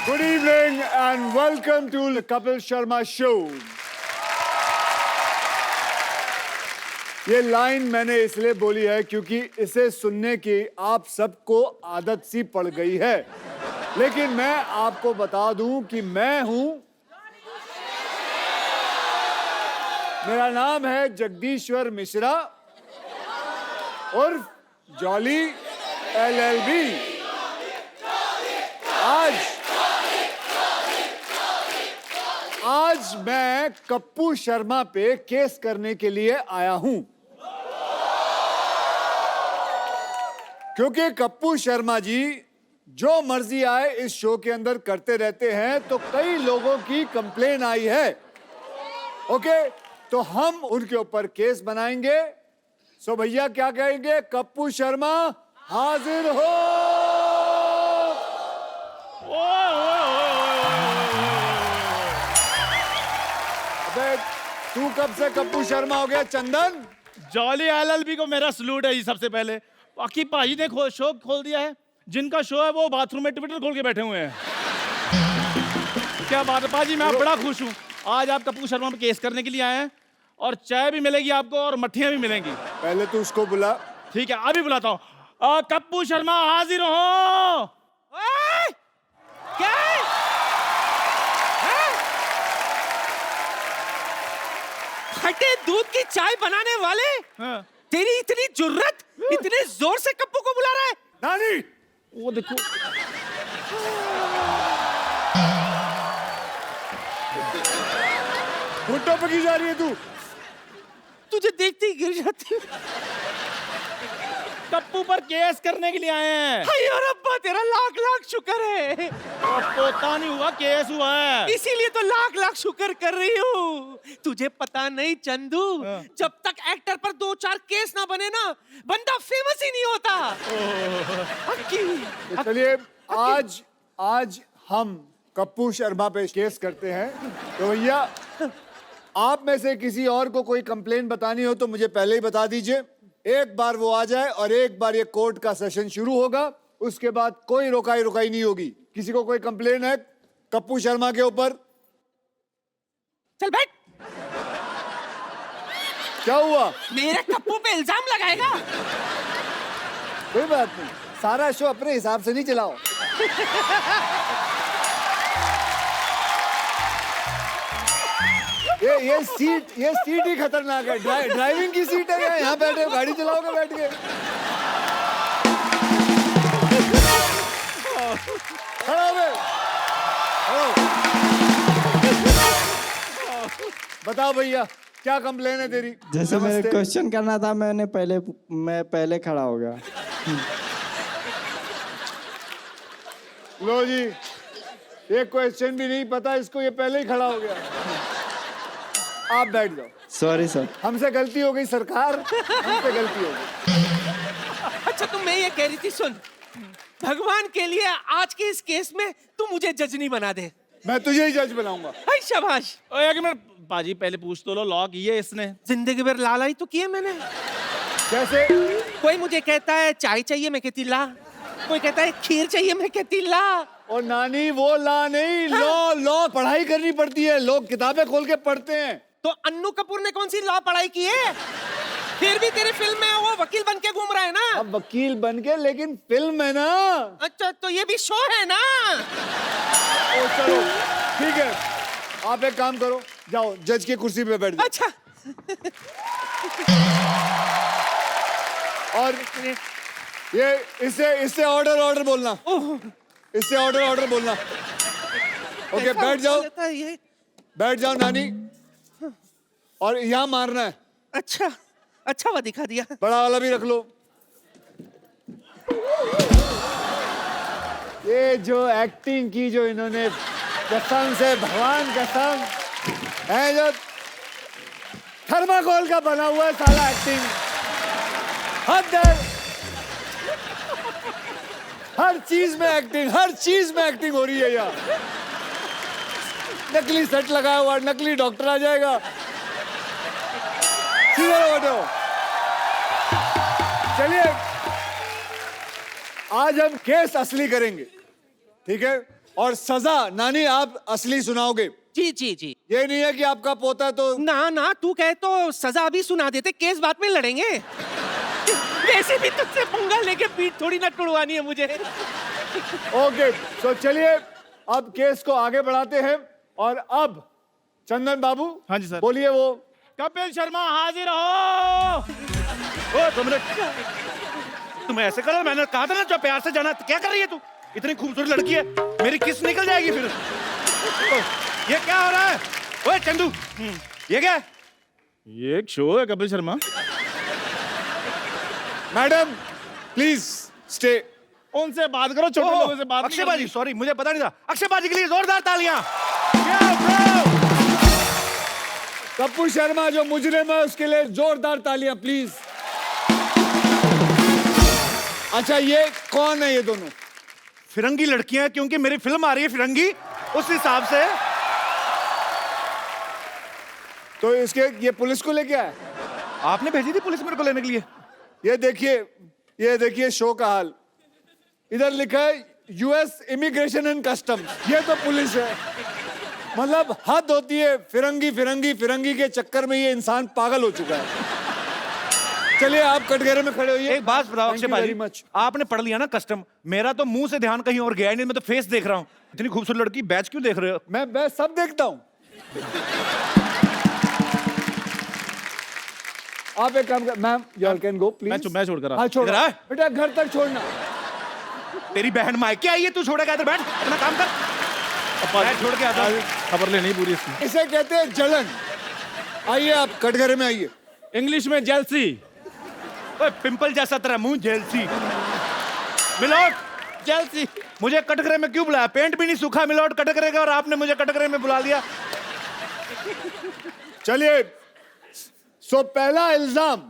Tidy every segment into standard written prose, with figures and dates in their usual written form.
Good evening and welcome to the Kapil Sharma Show. ये line मैंने इसलिए बोली है क्योंकि इसे सुनने की आप सबको आदत सी पड़ गई है, लेकिन मैं आपको बता दूं कि मैं हूं, मेरा नाम है जगदीश्वर मिश्रा उर्फ जॉली LLB। आज मैं कप्पू शर्मा पे केस करने के लिए आया हूं, क्योंकि कप्पू शर्मा जी जो मर्जी आए इस शो के अंदर करते रहते हैं, तो कई लोगों की कंप्लेन आई है। ओके, तो हम उनके ऊपर केस बनाएंगे। सो भैया क्या कहेंगे? कप्पू शर्मा हाजिर हो। अबे तू कब से कप्पू शर्मा हो गया चंदन? जॉली LLB को मेरा सलूट है जी। सबसे पहले बाकी पाजी ने शो खोल दिया है। जिनका शो है वो बाथरूम में ट्विटर खोल के बैठे हुए हैं। क्या बात है पाजी, मैं बड़ा खुश हूँ। आज आप कप्पू शर्मा पे केस करने के लिए आए हैं और चाय भी मिलेगी आपको और मट्ठियाँ भी मिलेंगी। पहले तू उसको बुला। ठीक है, अभी बुलाता हूँ। कप्पू शर्मा हाजिर हो। क्या है? फटे दूध की चाय बनाने वाले, हाँ। तेरी इतनी जुर्रत, इतने जोर से कप्पू को बुला रहा है? नानी, वो देखो, घुटनों पे की जा रही है तू? तुझे देखते ही गिर जाती हूँ। कप्पू पर केस करने के लिए आए हैं। हाय और अब्बा, तेरा लाख लाख शुक्र है। पोता नहीं हुआ, केस हुआ है। इसीलिए तो लाख लाख शुक्र कर रही हूँ। तुझे पता नहीं चंदू, जब तक एक्टर पर 2-4 केस ना बने ना, बंदा फेमस ही नहीं होता। तो चलिए आज हम कप्पू शर्मा पे केस करते हैं। तो भैया आप में से किसी और को कोई कंप्लेन बतानी हो तो मुझे पहले ही बता दीजिए। एक बार वो आ जाए और एक बार ये कोर्ट का सेशन शुरू होगा, उसके बाद कोई रोकाई नहीं होगी। किसी को कोई कंप्लेन है कप्पू शर्मा के ऊपर? चल बैठ। क्या हुआ? मेरे कप्पू पे इल्जाम लगाएगा? कोई बात नहीं, सारा शो अपने हिसाब से नहीं चलाओ। ये सीट ही खतरनाक है। ड्राइविंग की सीट है। यहाँ बैठे हो, गाड़ी चलाओगे बैठ के? खड़ा हो गए। बताओ भैया, क्या कंप्लेन है तेरी? जैसे मेरे क्वेश्चन करना था, मैं पहले खड़ा हो गया। लो जी, ये क्वेश्चन भी नहीं पता इसको, ये पहले ही खड़ा हो गया। आप बैठ जाओ। Sorry sir. हमसे गलती हो गई सरकार, हमसे गलती हो गई। अच्छा, तो मैं ये कह रही थी, सुन, भगवान के लिए आज के इस केस में तू मुझे जज नहीं बना दे। मैं तुझे ही जज बनाऊंगा। हाय शाबाश। एक मिनट पाजी, पहले पूछ तो लो, लॉ की है इसने? जिंदगी भर लाला ही तो किए मैंने। कैसे? कोई मुझे कहता है चाय चाहिए, मैं कहती ला। कोई कहता है खीर चाहिए, मैं कहती ला। और नानी, वो ला नहीं, लॉ पढ़ाई करनी पड़ती है। लोग किताबें खोल के पढ़ते हैं। तो अन्नू कपूर ने कौन सी लॉ पढ़ाई की है? फिर भी तेरी फिल्म में वो वकील बन के घूम रहा है ना। अब वकील बन के, लेकिन फिल्म है ना। अच्छा, तो ये भी शो है ना। ओ चलो ठीक है, आप एक काम करो, जाओ जज की कुर्सी पे बैठ जाओ। अच्छा। और ये इससे ऑर्डर बोलना। इससे ऑर्डर बोलना। ओके, बैठ जाओ। बैठ जाओ नानी, और यहाँ मारना है। अच्छा वो दिखा दिया। बड़ा वाला भी रख लो। ये जो एक्टिंग की जो इन्होंने, कसम से भगवान कसम है, जो थर्माकोल का बना हुआ है साला एक्टिंग। हद है। हर चीज में एक्टिंग हो रही है यार। नकली सेट लगाया हुआ, नकली डॉक्टर आ जाएगा। सीधे बैठो। चलिए आज हम केस असली करेंगे, ठीक है? और सजा नानी आप असली सुनाओगे। जी जी जी। ये नहीं है कि आपका पोता तो ना ना, तू कहे तो सजा भी सुना देते, केस बाद में लड़ेंगे। वैसे भी तुझसे पंगा लेके पीठ थोड़ी ना टुड़वानी है मुझे। ओके। तो चलिए अब केस को आगे बढ़ाते हैं और अब चंदन बाबू, हाँ जी सर। बोलिए। वो कपिल शर्मा हाजिर हो। ओ तुम ऐसे करो, मैंने कहा था ना जो प्यार से जाना। क्या कर रही है तू? इतनी खूबसूरत लड़की है, मेरी किस निकल जाएगी फिर। ओ, ये क्या हो रहा है? ओए चंदू, ये क्या है? ये एक शो है Kapil Sharma. Madam please stay. उनसे बात करो, छोटे ओहो, लोगों से बात नहीं अक्षय बाजी, करनी। सॉरी मुझे पता नहीं था। अक्षय बाजी के लिए जोरदार तालियां। Yeah, bro! कपूर शर्मा जो मुजरिम है उसके लिए जोरदार तालियां प्लीज। अच्छा ये कौन है ये दोनों? फिरंगी लड़कियां हैं, क्योंकि मेरी फिल्म आ रही है फिरंगी, उस हिसाब से। तो इसके ये पुलिस को लेके आया। आपने भेजी थी पुलिस मेरे को लेने के लिए? ये देखिए शो का हाल। इधर लिखा है यूएस इमिग्रेशन एंड कस्टम्स। ये तो पुलिस है। मतलब हद होती है। फिरंगी फिरंगी फिरंगी के चक्कर में ये इंसान पागल हो चुका है। चलिए आप कटघरे में खड़े होइए। एक बात बताओ अक्षय वेरी बाजी, मच। आपने पढ़ लिया ना कस्टम, मेरा तो मुंह से ध्यान कहीं और गया ही नहीं, मैं तो फेस देख रहा हूँ। इतनी खूबसूरत लड़की, बैच क्यों देख रहे हो? मैं सब देखता हूँ। आप एक काम कर, ma'am you all can go please. मैं छोड़कर आ। हाँ छोड़ इधर आ। बेटा, घर तक छोड़ना। तेरी बहन मायके आई है, तू छोड़ेगा? इधर बैठ, अपना काम कर। बैठ, छोड़ के आता हूँ। खबर लेनी पूरी इसकी। इसे कहते हैं जलन। आइए आप कटघरे में आइए। इंग्लिश में जेलसी। ओए, पिंपल जैसा तेरा मुंह, जेलसी। मिलोट, जेलसी। मुझे कटघरे में क्यों बुलाया? पेंट भी नहीं सूखा मिलोट कटघरे का, और आपने मुझे कटघरे में बुला लिया। चलिए सो पहला इल्जाम।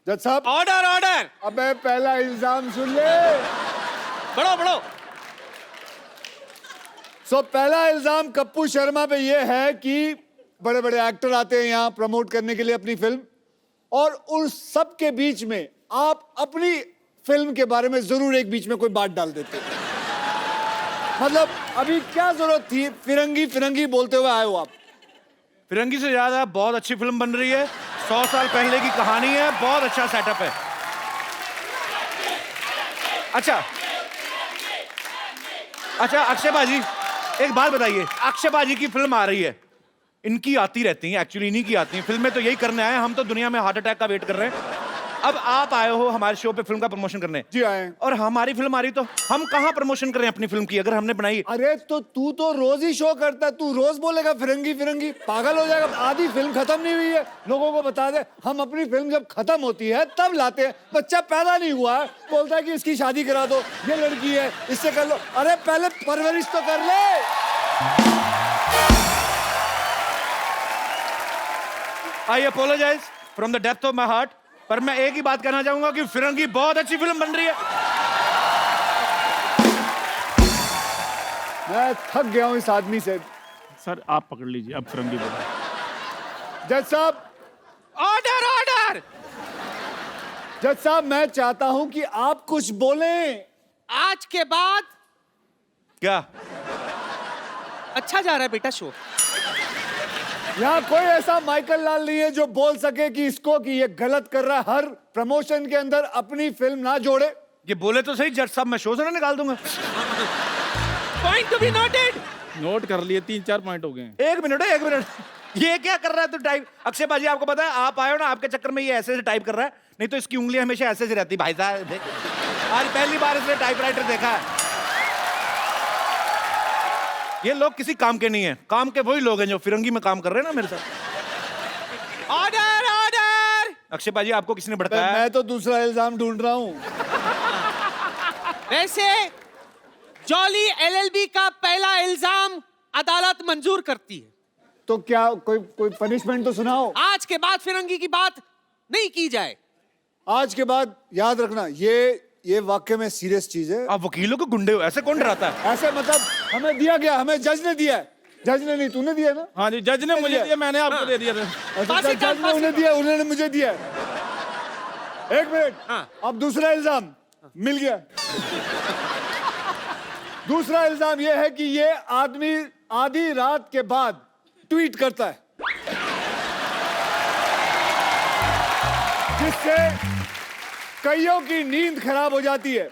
जज साहब, ऑर्डर ऑर्डर। अबे पहला इल्जाम सुन ले। बढ़ो बढ़ो। सो पहला इल्जाम कप्पू शर्मा पे ये है कि बड़े बड़े एक्टर आते हैं यहाँ प्रमोट करने के लिए अपनी फिल्म, और उन सब के बीच में आप अपनी फिल्म के बारे में जरूर एक बीच में कोई बात डाल देते हैं। मतलब अभी क्या जरूरत थी फिरंगी फिरंगी बोलते हुए आए हो आप? फिरंगी से ज्यादा बहुत अच्छी फिल्म बन रही है, 100 साल पहले की कहानी है, बहुत अच्छा सेटअप है। अच्छा अक्षय बाजी, एक बात बताइए, अक्षय बाजी की फिल्म आ रही है, इनकी आती रहती है, एक्चुअली इन्हीं की आती है फिल्में, तो यही करने आए हैं। हम तो दुनिया में हार्ट अटैक का वेट कर रहे हैं। अब आप आए हो हमारे शो पे फिल्म का प्रमोशन करने। जी आए हैं। और हमारी फिल्म आ रही, तो हम कहाँ प्रमोशन करें अपनी फिल्म की, अगर हमने बनाई? अरे तो तू तो रोज ही शो करता है, तू रोज बोलेगा फिरंगी फिरंगी, पागल हो जाएगा। आधी फिल्म खत्म नहीं हुई है, लोगों को बता दे। हम अपनी फिल्म जब खत्म होती है तब लाते हैं। बच्चा पैदा नहीं हुआ है, बोलता है कि इसकी शादी करा दो, ये लड़की है इससे कर लो। अरे पहले परवरिश तो कर ले। I apologize from the depth of my heart, पर मैं एक ही बात कहना चाहूंगा कि फिरंगी बहुत अच्छी फिल्म बन रही है। मैं थक गया हूं इस आदमी से। सर आप पकड़ लीजिए, अब फिरंगी बोलो। जज साहब, ऑर्डर ऑर्डर। जज साहब मैं चाहता हूं कि आप कुछ बोलें। आज के बाद क्या? अच्छा जा रहा है बेटा शो। यहाँ कोई ऐसा माइकल लाल नहीं है जो बोल सके कि इसको कि ये गलत कर रहा है। हर प्रमोशन के अंदर अपनी फिल्म ना जोड़े। ये बोले तो सही जज साहब, मैं शो से ना निकाल दूंगा। Point to be noted. Note कर लिए, 3-4 पॉइंट हो गए। एक मिनट, ये क्या कर रहा है तू टाइप? अक्षय बाजी आपको पता है, आप आए हो ना, आपके चक्कर में ये ऐसे टाइप कर रहा है, नहीं तो इसकी उंगली हमेशा ऐसे से रहती। भाई साहब देख, आज पहली बार इसने टाइपराइटर देखा है। ये लोग किसी काम के नहीं है, काम के वही लोग हैं जो फिरंगी में काम कर रहे हैं ना मेरे साथ। Order order. अक्षय बाजी आपको किसने भड़काया? मैं तो दूसरा इल्जाम ढूंढ रहा हूँ। वैसे जॉली एलएलबी का पहला इल्जाम अदालत मंजूर करती है। तो क्या कोई पनिशमेंट तो सुनाओ। आज के बाद फिरंगी की बात नहीं की जाए। आज के बाद याद रखना, ये वाकई में सीरियस चीज है। आप वकीलों को गुंडे हो, ऐसे कौन डराता है? ऐसे मतलब हमें दिया गया, हमें जज ने दिया है। जज ने नहीं, तूने दिया ना? हाँ जी, जज ने मुझे दिया, मैंने आपको दे दिया था। अच्छा, फांसी जज ने उन्हें दिया, उन्होंने मुझे दिया। एक मिनट, हाँ। अब दूसरा इल्जाम मिल गया। दूसरा इल्जाम यह है कि ये आदमी आधी रात के बाद ट्वीट करता है, जिससे कईयों की नींद खराब हो जाती है।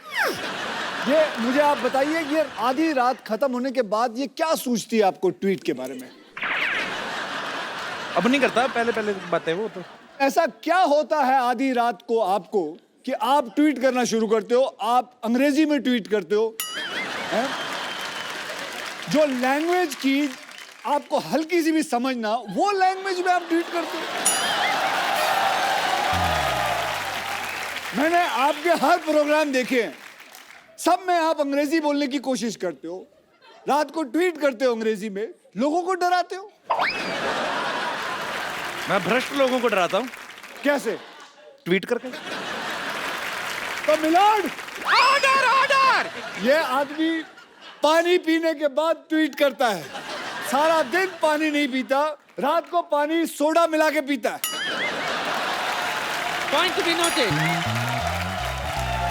ये मुझे आप बताइए, ये आधी रात खत्म होने के बाद ये क्या सूझती है आपको ट्वीट के बारे में? अब नहीं करता, पहले पहले बात है वो तो। ऐसा क्या होता है आधी रात को आपको कि आप ट्वीट करना शुरू करते हो? आप अंग्रेजी में ट्वीट करते हो, हैं? जो लैंग्वेज की आपको हल्की सी भी समझ ना हो, वो लैंग्वेज में आप ट्वीट करते हो। मैंने आपके हर प्रोग्राम देखे हैं, सब में आप अंग्रेजी बोलने की कोशिश करते हो, रात को ट्वीट करते हो अंग्रेजी में, लोगों को डराते हो। मैं भ्रष्ट लोगों को डराता हूँ। कैसे? ट्वीट करके। तो मिलॉर्ड, ऑर्डर ऑर्डर। ये आदमी पानी पीने के बाद ट्वीट करता है, सारा दिन पानी नहीं पीता, रात को पानी सोडा मिला के पीता है। Point to be noted.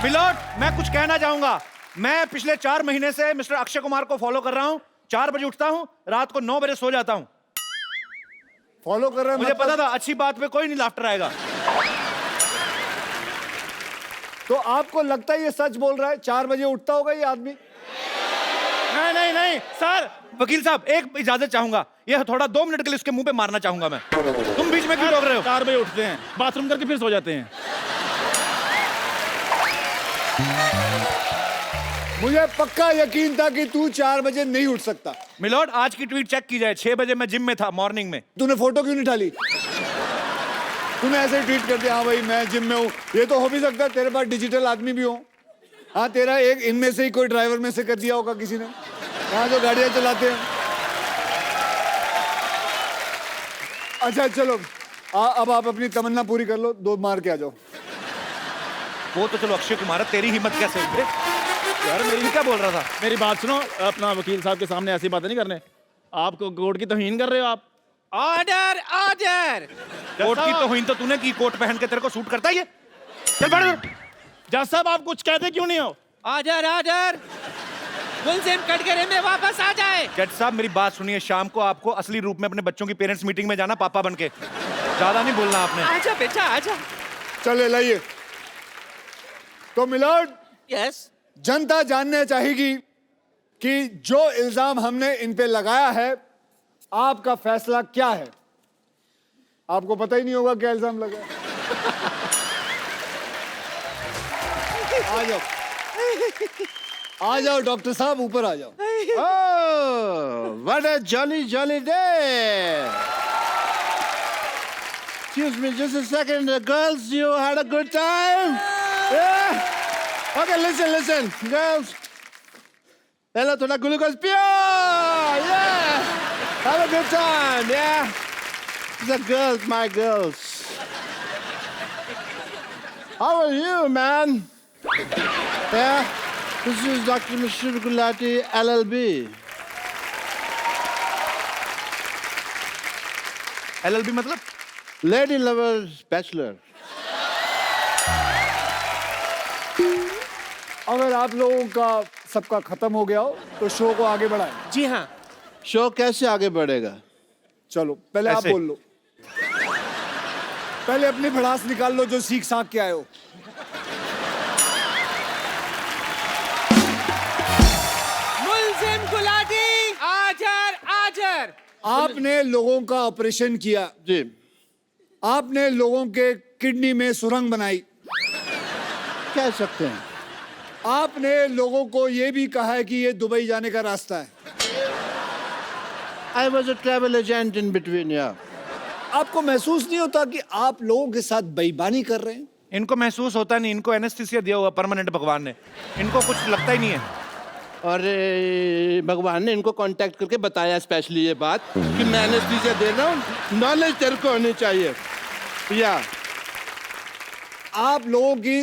मिलोट, मैं कुछ कहना चाहूंगा। मैं पिछले 4 महीने से मिस्टर अक्षय कुमार को फॉलो कर रहा हूं। 4 बजे उठता हूं, रात को 9 बजे सो जाता हूं। फॉलो कर रहे हैं मुझे मतलब? पता था अच्छी बात पे कोई नहीं लाफ्टर आएगा। तो आपको लगता है ये सच बोल रहा है? 4 बजे उठता होगा ये आदमी? नहीं नहीं नहीं सर, वकील साहब एक इजाजत चाहूंगा। ये थोड़ा 2 मिनट के लिए उसके मुंह पे मारना चाहूंगा मैं। तुम बीच में क्यों रोक रहे हो? 4 बजे उठते हैं, बाथरूम करके फिर सो जाते हैं। मुझे पक्का यकीन था कि तू 4 बजे नहीं उठ सकता। मिलोट, आज की ट्वीट चेक की जाए। 6 बजे मैं जिम में था, मॉर्निंग में। तूने फोटो क्यों नहीं डाली? तूने ऐसे ही ट्वीट कर दिया, हाँ भाई मैं जिम में हूँ। ये तो हो भी सकता है तेरे पास डिजिटल आदमी भी हो। हाँ, तेरा एक इनमें से ही कोई ड्राइवर में से कर दिया होगा किसी ने, यहाँ जो गाड़ियाँ चलाते हैं। अच्छा चलो, अब आप अपनी तमन्ना पूरी कर लो, 2 मार के आ जाओ। वो तो चलो अक्षय कुमार है, तेरी हिम्मत कैसे हुई? यार मेरी क्या बोल रहा था? मेरी बात सुनो, अपना वकील साहब के सामने ऐसी बातें नहीं करने। आपको कोर्ट की तौहीन कर रहे हो आप। Order order. कोर्ट की तौहीन तो तूने की, कोट पहन के तेरे को सूट करता है ये? चल बैठ। जज साहब, आप कुछ कहते क्यों नहीं हो? Order order. मुलजिम कटघरे में वापस आ जाए। जज साहब मेरी बात सुनिए, शाम को आपको असली रूप में अपने बच्चों की पेरेंट्स मीटिंग में जाना, पापा बनके। ज्यादा नहीं बोलना आपने। आजा बेटा आजा। चले लाइए। तो मिलॉर्ड, यस। जनता जानना चाहेगी कि जो इल्जाम हमने इन पे लगाया है, आपका फैसला क्या है? आपको पता ही नहीं होगा क्या इल्जाम लगा है। आ जाओ, आ जाओ डॉक्टर साहब, ऊपर आ जाओ। Oh, what a jolly, jolly day! Excuse me, just a second. Girls, you had a good time? Yeah? Okay, listen, girls. Hello, thoda glucose pure! Yeah! Have a good time, yeah? These are girls, my girls. How are you, man? Yeah? This is Dr. Mishra Gulati, LLB. LLB मतलब? Lady Lovers Bachelor. अगर आप लोगों का सबका खत्म हो गया हो तो शो को आगे बढ़ाएं। जी हाँ। शो कैसे आगे बढ़ेगा? चलो पहले आप ऐसे। बोल लो, पहले अपनी भड़ास निकाल लो जो सीख साख के आए हो। मुलजिम गुलाटी आजर आजर। आपने लोगों का ऑपरेशन किया, जी। आपने लोगों के किडनी में सुरंग बनाई, कह सकते हैं। आपने लोगों को यह भी कहा है कि ये दुबई जाने का रास्ता है। I was a travel agent in between, yeah. आपको महसूस नहीं होता कि आप लोगों के साथ बेईमानी कर रहे हैं? इनको महसूस होता नहीं, इनको एनेस्थीसिया दिया हुआ परमानेंट भगवान ने, इनको कुछ लगता ही नहीं है। और भगवान ने इनको कांटेक्ट करके बताया स्पेशली ये बात कि मैं एनेस्थीसिया दे रहा हूँ, नॉलेज तेरे को होनी चाहिए। या आप लोगों की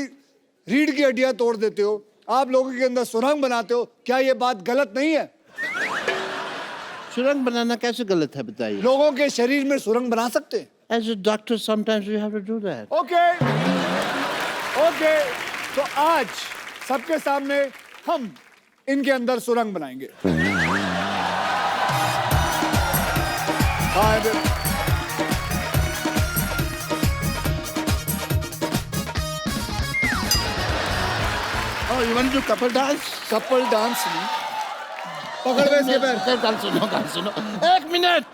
रीढ़ की हड्डियां तोड़ देते हो, आप लोगों के अंदर सुरंग बनाते हो, क्या ये बात गलत नहीं है? सुरंग बनाना कैसे गलत है बताइए? लोगों के शरीर में सुरंग बना सकते हैं। As a doctor, sometimes we have to do that. Okay okay, तो आज सबके सामने हम इनके अंदर सुरंग बनाएंगे। हाँ, Oh, you want to do couple dance? Couple dance नहीं, पकड़ में इसके पैर। गाल सुनो। एक मिनट,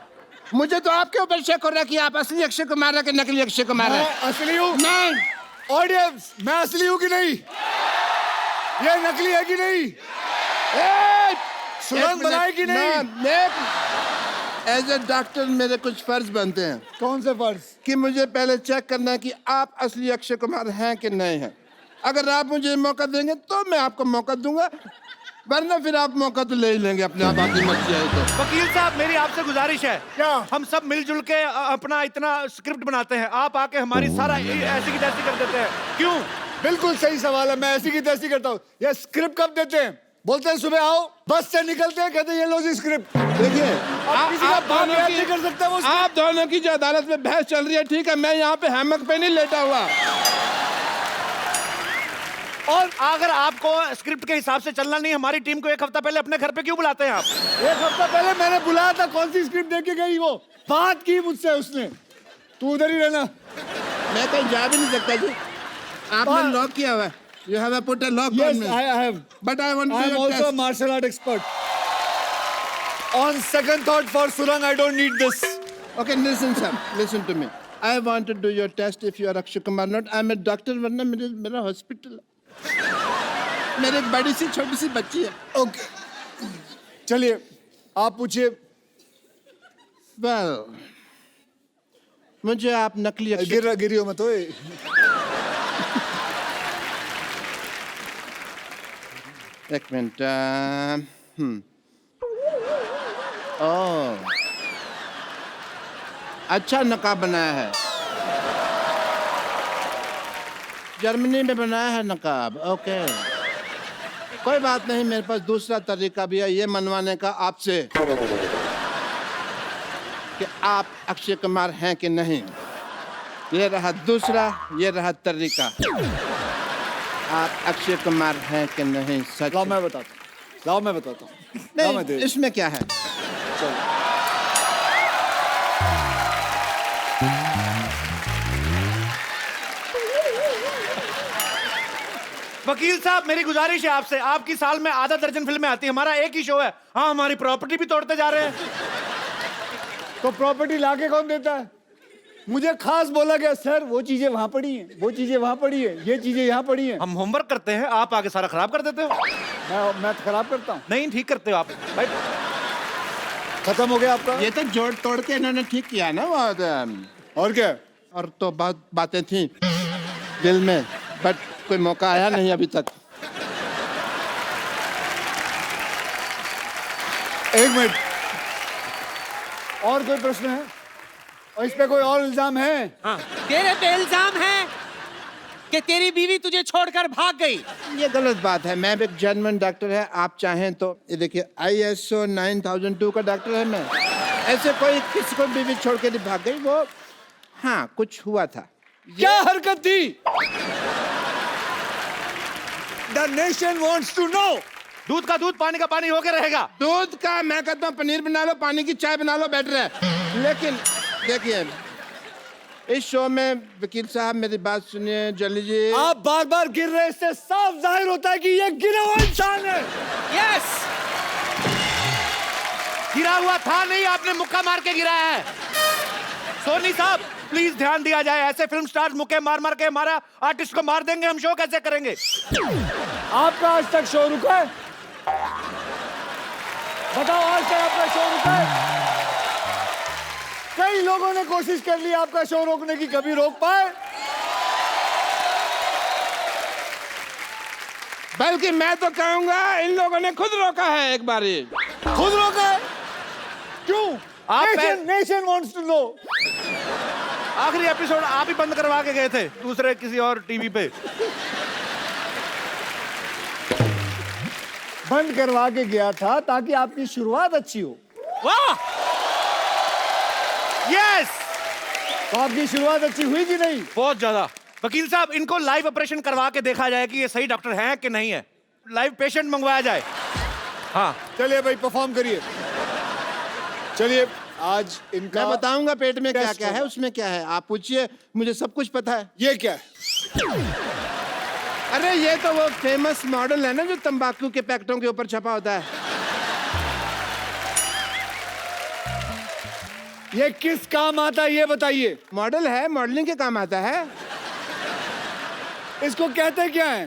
मुझे तो आपके ऊपर शक हो रहा है कि आप असली अक्षय कुमार है कि नकली अक्षय कुमार है। मैं असली हूँ। नहीं, ऑडियंस, मैं असली हूँ कि नहीं? ये नकली है कि नहीं? सुरंग बनाए कि नहीं? एज ए डॉक्टर मेरे कुछ फर्ज बनते हैं कौन से फर्ज? कि मुझे पहले चेक करना है कि आप असली अक्षय कुमार हैं कि नहीं हैं। अगर आप मुझे मौका देंगे तो मैं आपको मौका दूंगा, वरना फिर आप मौका तो ले ही लेंगे अपने आप, आपकी मर्जी है तो। वकील साहब, मेरी आपसे गुजारिश है, क्या? हम सब मिलजुल के अपना इतना स्क्रिप्ट बनाते हैं, आप आके हमारी सारा ऐसी की तैसी कर देते हैं, क्यों? बिल्कुल सही सवाल है, मैं ऐसी की तैसी करता हूँ। ये स्क्रिप्ट कब देते हैं? बोलते हैं सुबह आओ, बस से निकलते हैं, कहते हैं ये लो जी स्क्रिप्ट। देखिए, किसी का बाप याद नहीं कर सकता वो script। आप दोनों की जो अदालत में बहस चल रही है, ठीक है, मैं यहाँ पे हैमक पे नहीं लेटा हुआ। और अगर आपको स्क्रिप्ट के हिसाब से चलना नहीं, हमारी टीम को एक हफ्ता पहले अपने घर पे क्यों बुलाते हैं आप? एक हफ्ता पहले मैंने बुलाया था, कौन सी स्क्रिप्ट देख के गई वो? बात की मुझसे उसने, तू उधर ही रहना। मैं कहीं जा भी नहीं सकता जी, आपने लॉक किया हुआ है। You have put a lock Yes, on me. I have. But I want to I do am your also a test. martial art expert. On second thought, for Surang, I don't need this. Okay, listen, sir. Listen to me. I want to do your test if you are Akshay Kumar not. I'm a doctor, वरना मेरा hospital है। मेरे एक बड़ी सी छोटी सी बच्ची है। Okay. चलिए, आप पूछिए। Well, मुझे आप नकली अक्षय गिरी हो मत ओए। एक मिनट। ओह, अच्छा नकाब बनाया है, जर्मनी में बनाया है नकाब। ओके, कोई बात नहीं, मेरे पास दूसरा तरीका भी है ये मनवाने का आपसे कि आप अक्षय कुमार हैं कि नहीं। ये रहा दूसरा, ये रहा तरीका। आप अक्षय कुमार हैं कि नहीं? सच? लाओ मैं बताता हूँ, लाओ मैं बताता हूँ। लाओ मैं नहीं, दे- इसमें क्या है? वकील साहब, मेरी गुजारिश है आपसे, आपकी साल में आधा दर्जन फिल्में आती हैं, हमारा एक ही शो है। हाँ, हमारी प्रॉपर्टी भी तोड़ते जा रहे हैं। तो प्रॉपर्टी लाके कौन देता है? मुझे खास बोला गया, सर वो चीजें वहां पड़ी हैं, वो चीजें वहां पड़ी हैं, ये चीजें यहाँ पड़ी हैं। हम होमवर्क करते हैं, आप आगे सारा खराब कर देते हो। मैं खराब करता हूँ? नहीं, ठीक करते हो आप। भाई, खत्म हो गया आपका? ये तो जोड़ तोड़ के इन्होंने ठीक किया ना वो और क्या? और तो बहुत बातें थी दिल में, बट कोई मौका आया नहीं अभी तक। एक मिनट, और कोई प्रश्न है? और इस पे कोई और इल्जाम है? तेरे पे इल्जाम है कि तेरी बीवी तुझे छोड़कर भाग गई। ये गलत बात है, मैं भी एक जर्मन डॉक्टर है, आप चाहें तो ये देखिए ISO 9002 का डॉक्टर है मैं। ऐसे कोई किसी को बीवी छोड़ के नहीं भाग गई वो। हाँ, कुछ हुआ था। क्या हरकत थी? The nation wants to know. दूध का दूध, पानी का पानी होके रहेगा। दूध का मैं कहता हूँ पनीर बना लो, पानी की चाय बना लो, बेटर है। लेकिन देखिए, इस शो में वकील साहब मेरी बात सुनिए जल्दी जी। आप बार बार गिर रहे, इससे साफ जाहिर होता है कि ये गिरा हुआ इंसान है। यस, गिरा हुआ था नहीं, आपने मुक्का मार के गिराया है। सोनी साहब, प्लीज ध्यान दिया जाए, ऐसे फिल्म स्टार मुक्के मार मार के हमारा आर्टिस्ट को मार देंगे, हम शो कैसे करेंगे? आपका आज तक शो रुका है? बताओ, आज तक आपका शो रुका है? कई लोगों ने कोशिश कर ली आपका शो रोकने की, कभी रोक पाए? बल्कि मैं तो कहूंगा इन लोगों ने खुद रोका है एक बारी। खुद रोका है? क्यों? आप नेशन वांट्स टू नो। आखिरी एपिसोड आप ही बंद करवा के गए थे दूसरे किसी और टीवी पे। बंद करवा के गया था ताकि आपकी शुरुआत अच्छी हो। वाह, यस, तो आपकी शुरुआत अच्छी हुई कि नहीं? बहुत ज्यादा। वकील साहब, इनको लाइव ऑपरेशन करवा के देखा जाए कि ये सही डॉक्टर हैं कि नहीं है। लाइव पेशेंट मंगवाया जाए। हाँ चलिए भाई परफॉर्म करिए। चलिए आज इनका मैं बताऊंगा पेट में क्या टेस्ट क्या है, होगा। उसमें क्या है। आप पूछिए, मुझे सब कुछ पता है। ये क्या है? अरे ये तो वो फेमस मॉडल है ना जो तंबाकू के पैकेटों के ऊपर छपा होता है। ये किस काम आता है ये बताइए। मॉडल है, मॉडलिंग के काम आता है। इसको कहते क्या है?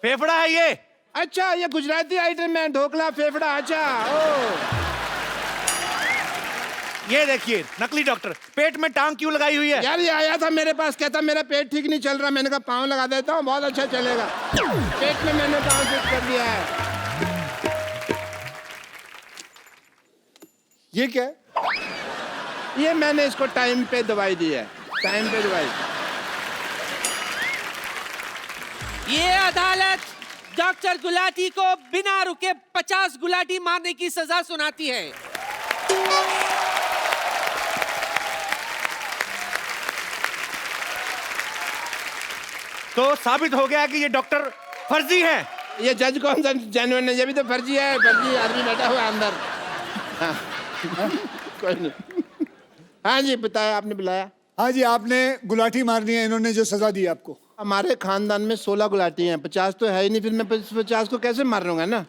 फेफड़ा है ये। अच्छा, ये गुजराती आइटम है, ढोकला फेफड़ा। अच्छा ओ, ये देखिए नकली डॉक्टर पेट में टांग क्यों लगाई हुई है? यार ये आया था मेरे पास, कहता मेरा पेट ठीक नहीं चल रहा। मैंने कहा पाँव लगा देता हूँ, बहुत अच्छा चलेगा। पेट में मैंने पाँव फिट कर दिया है। ये क्या है? ये मैंने इसको टाइम पे दवाई दी है, टाइम पे दवाई। ये अदालत डॉक्टर गुलाटी को बिना रुके 50 गुलाटी मारने की सजा सुनाती है। तो साबित हो गया कि ये डॉक्टर फर्जी है। ये जज कौन सा जेन्युइन है? ये भी तो फर्जी है, फर्जी आदमी बैठा हुआ है अंदर। हाँ, कोई नहीं। हाँ जी, बताया, आपने बुलाया। हाँ जी, आपने गुलाटी मारनी है, इन्होंने जो सजा दी आपको। हमारे खानदान में 16 गुलाटी हैं, 50 तो है ही नहीं। फिर मैं 50 को कैसे मार लूंगा ना।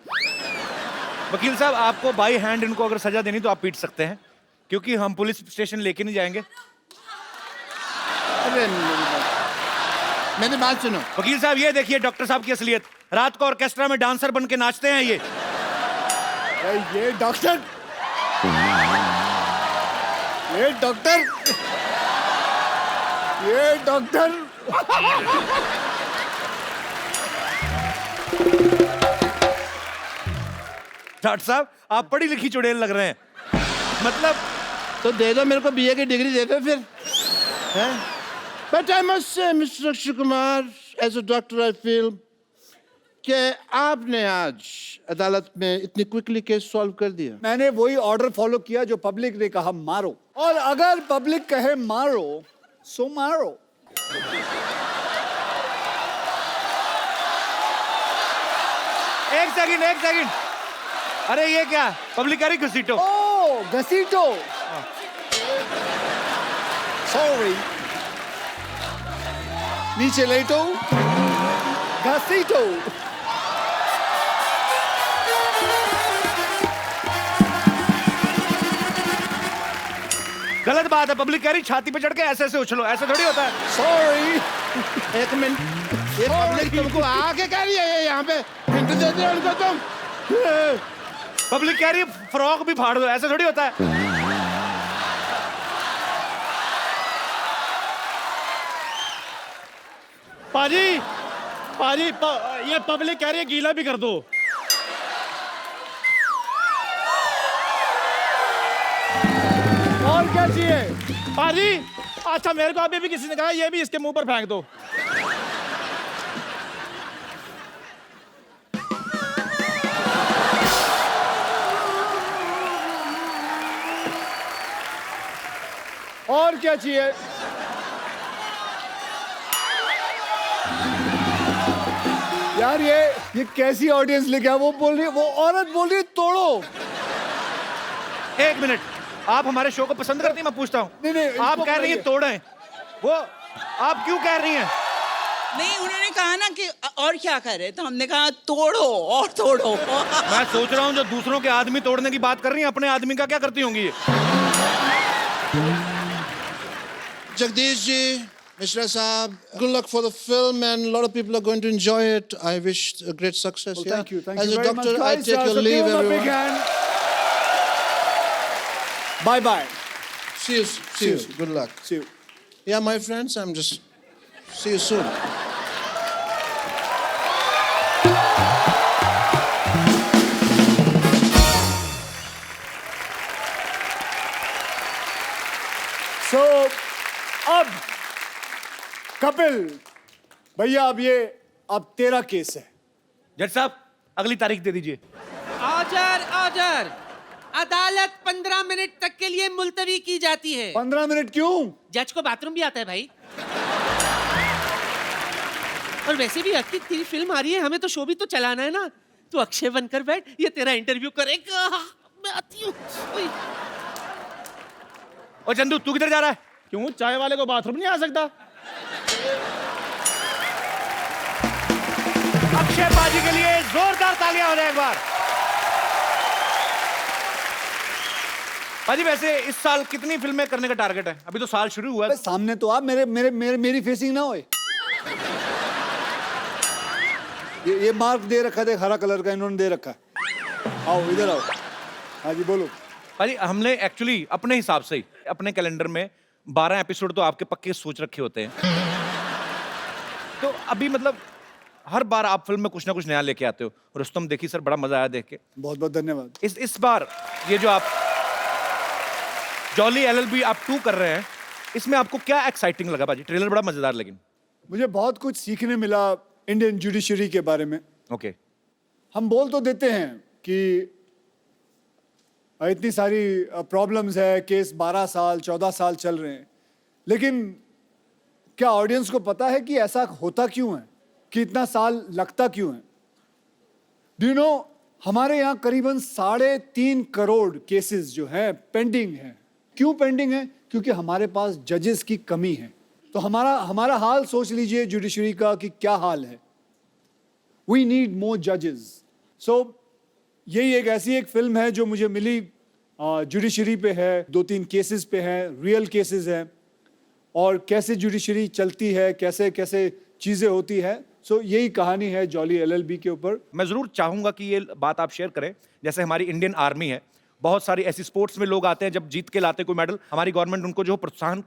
वकील साहब आपको बाई हैंड इनको अगर सजा देनी तो आप पीट सकते हैं, क्योंकि हम पुलिस स्टेशन लेके नहीं जाएंगे। अरे मेरी बात सुनो। वकील साहब ये देखिए डॉक्टर साहब की असलियत। रात को ऑर्केस्ट्रा में डांसर बन के नाचते हैं ये। ये डॉक्टर, ये डॉक्टर, ये डॉक्टर। डॉक्टर साहब आप पढ़ी लिखी चुड़ैल लग रहे हैं। मतलब तो दे दो मेरे को, बीए की डिग्री दे दो फिर। But I must say mister Akshay Kumar, as a doctor I feel कि आपने आज अदालत में इतनी क्विकली केस सॉल्व कर दिया। मैंने वही ऑर्डर फॉलो किया जो पब्लिक ने कहा मारो, और अगर पब्लिक कहे मारो सो मारो। एक सेकंड। अरे ये क्या पब्लिक कह रही घसीटो। ओ घसीटो, सॉरी, नीचे लेटो, घसीटो। गलत बात है, पब्लिक कह रही छाती पे चढ़ के ऐसे ऐसे उछलो, ऐसे थोड़ी होता है। सॉरी, एक मिनट, ये पब्लिक तुमको आके कह रही है यहाँ पे हिंट दे दे उनको तुम। पब्लिक कह रही है फ्रॉक भी फाड़ दो, ऐसे थोड़ी होता है। पाजी, ये पब्लिक कह रही है गीला भी कर दो। और क्या चाहिए? पाजी, अच्छा मेरे को अभी भी किसी ने कहा ये भी इसके मुंह पर फेंक दो। और क्या चाहिए? यार ये कैसी ऑडियंस लेके आ? वो बोल रही है, वो औरत बोल रही है तोड़ो। एक मिनट, आप हमारे शो को पसंद करती हैं? मैं पूछता हूँ। नहीं, आप इसको कह रही हैं बताइए। तोड़ें, वो आप क्यों कह रही हैं? नहीं, उन्होंने कहा ना कि और क्या करे, तो हमने कहा तोड़ो और तोड़ो। मैं सोच रहा हूँ जो दूसरों के आदमी तोड़ने की बात कर रही हैं, अपने आदमी का क्या करती होंगी ये? जगदीश जी, मिश्रा साहब, good luck for the film and a lot of people are going to enjoy it. I wish a great success. Well, yeah? thank you As a very doctor, much, I guys. take your So leave, give him a big everyone. hand. Bye bye. See you. See you. you. Good luck. See you. Yeah, my friends, I'm just. See you soon. So, अब कपिल भैया, अब तेरा case है। जज साहब अगली तारीख दे दीजिए। ऑर्डर। अदालत 15 मिनट तक के लिए मुलतवी की जाती है। 15 मिनट क्यों? जज को बाथरूम भी आता है भाई। और वैसे भी अक्की तेरी फिल्म आ रही है, हमें तो शो भी तो चलाना है ना। तू अक्षय बनकर बैठ, ये तेरा इंटरव्यू करेगा। मैं आती हूँ। ओए। और चंदू तू किधर जा रहा है? क्यों चाय वाले को बाथरूम नहीं आ सकता? अक्षय पाजी के लिए जोरदार तालियां हो जाए एक बार। पाजी वैसे इस साल कितनी फिल्में करने का टारगेट है? अभी तो साल शुरू हुआ है। अबे सामने तो आप मेरी फेसिंग ना होए। ये मार्क दे रखा था हरा कलर का, इन्होंने दे रखा है। आओ इधर आओ। हाँ जी बोलो। पाजी हमने एक्चुअली अपने हिसाब से ही अपने कैलेंडर में 12 एपिसोड तो आपके पक्के सोच रखे होते हैं। तो अभी मतलब हर बार आप फिल्म में कुछ ना कुछ नया लेके आते हो। रुस्तम देखी सर, बड़ा मजा आया देख के। बहुत बहुत धन्यवाद। इस बार ये जो आप जॉली एलएलबी आप 2 कर रहे हैं, इसमें आपको क्या एक्साइटिंग लगा पाजी? ट्रेलर बड़ा मजेदार, लेकिन मुझे बहुत कुछ सीखने मिला इंडियन जुडिशरी के बारे में। ओके। हम बोल तो देते हैं कि इतनी सारी प्रॉब्लम्स है, केस 12 साल 14 साल चल रहे हैं, लेकिन क्या ऑडियंस को पता है कि ऐसा होता क्यों है, कि इतना साल लगता क्यों है? डू यू नो, हमारे यहाँ करीबन 3.5 करोड़ केसेस जो हैं पेंडिंग हैं। क्यों पेंडिंग है? क्योंकि हमारे पास जजेस की कमी है। तो हमारा हाल सोच लीजिए जुडिशरी का कि क्या हाल है। वी नीड मोर जजेस। सो यही एक ऐसी एक फिल्म है जो मुझे मिली, जुडिशरी पे है, 2-3 केसेस पे है, रियल केसेस हैं, और कैसे जुडिशरी चलती है, कैसे कैसे चीज़ें होती है। सो यही कहानी है जॉली एलएलबी के ऊपर। मैं जरूर चाहूंगा कि ये बात आप शेयर करें। जैसे हमारी इंडियन आर्मी है, बहुत सारी ऐसी स्पोर्ट्स में लोग आते हैं, जब जीत के लाते कोई मेडल, हमारी गवर्नमेंट उनको जो प्रोत्साहन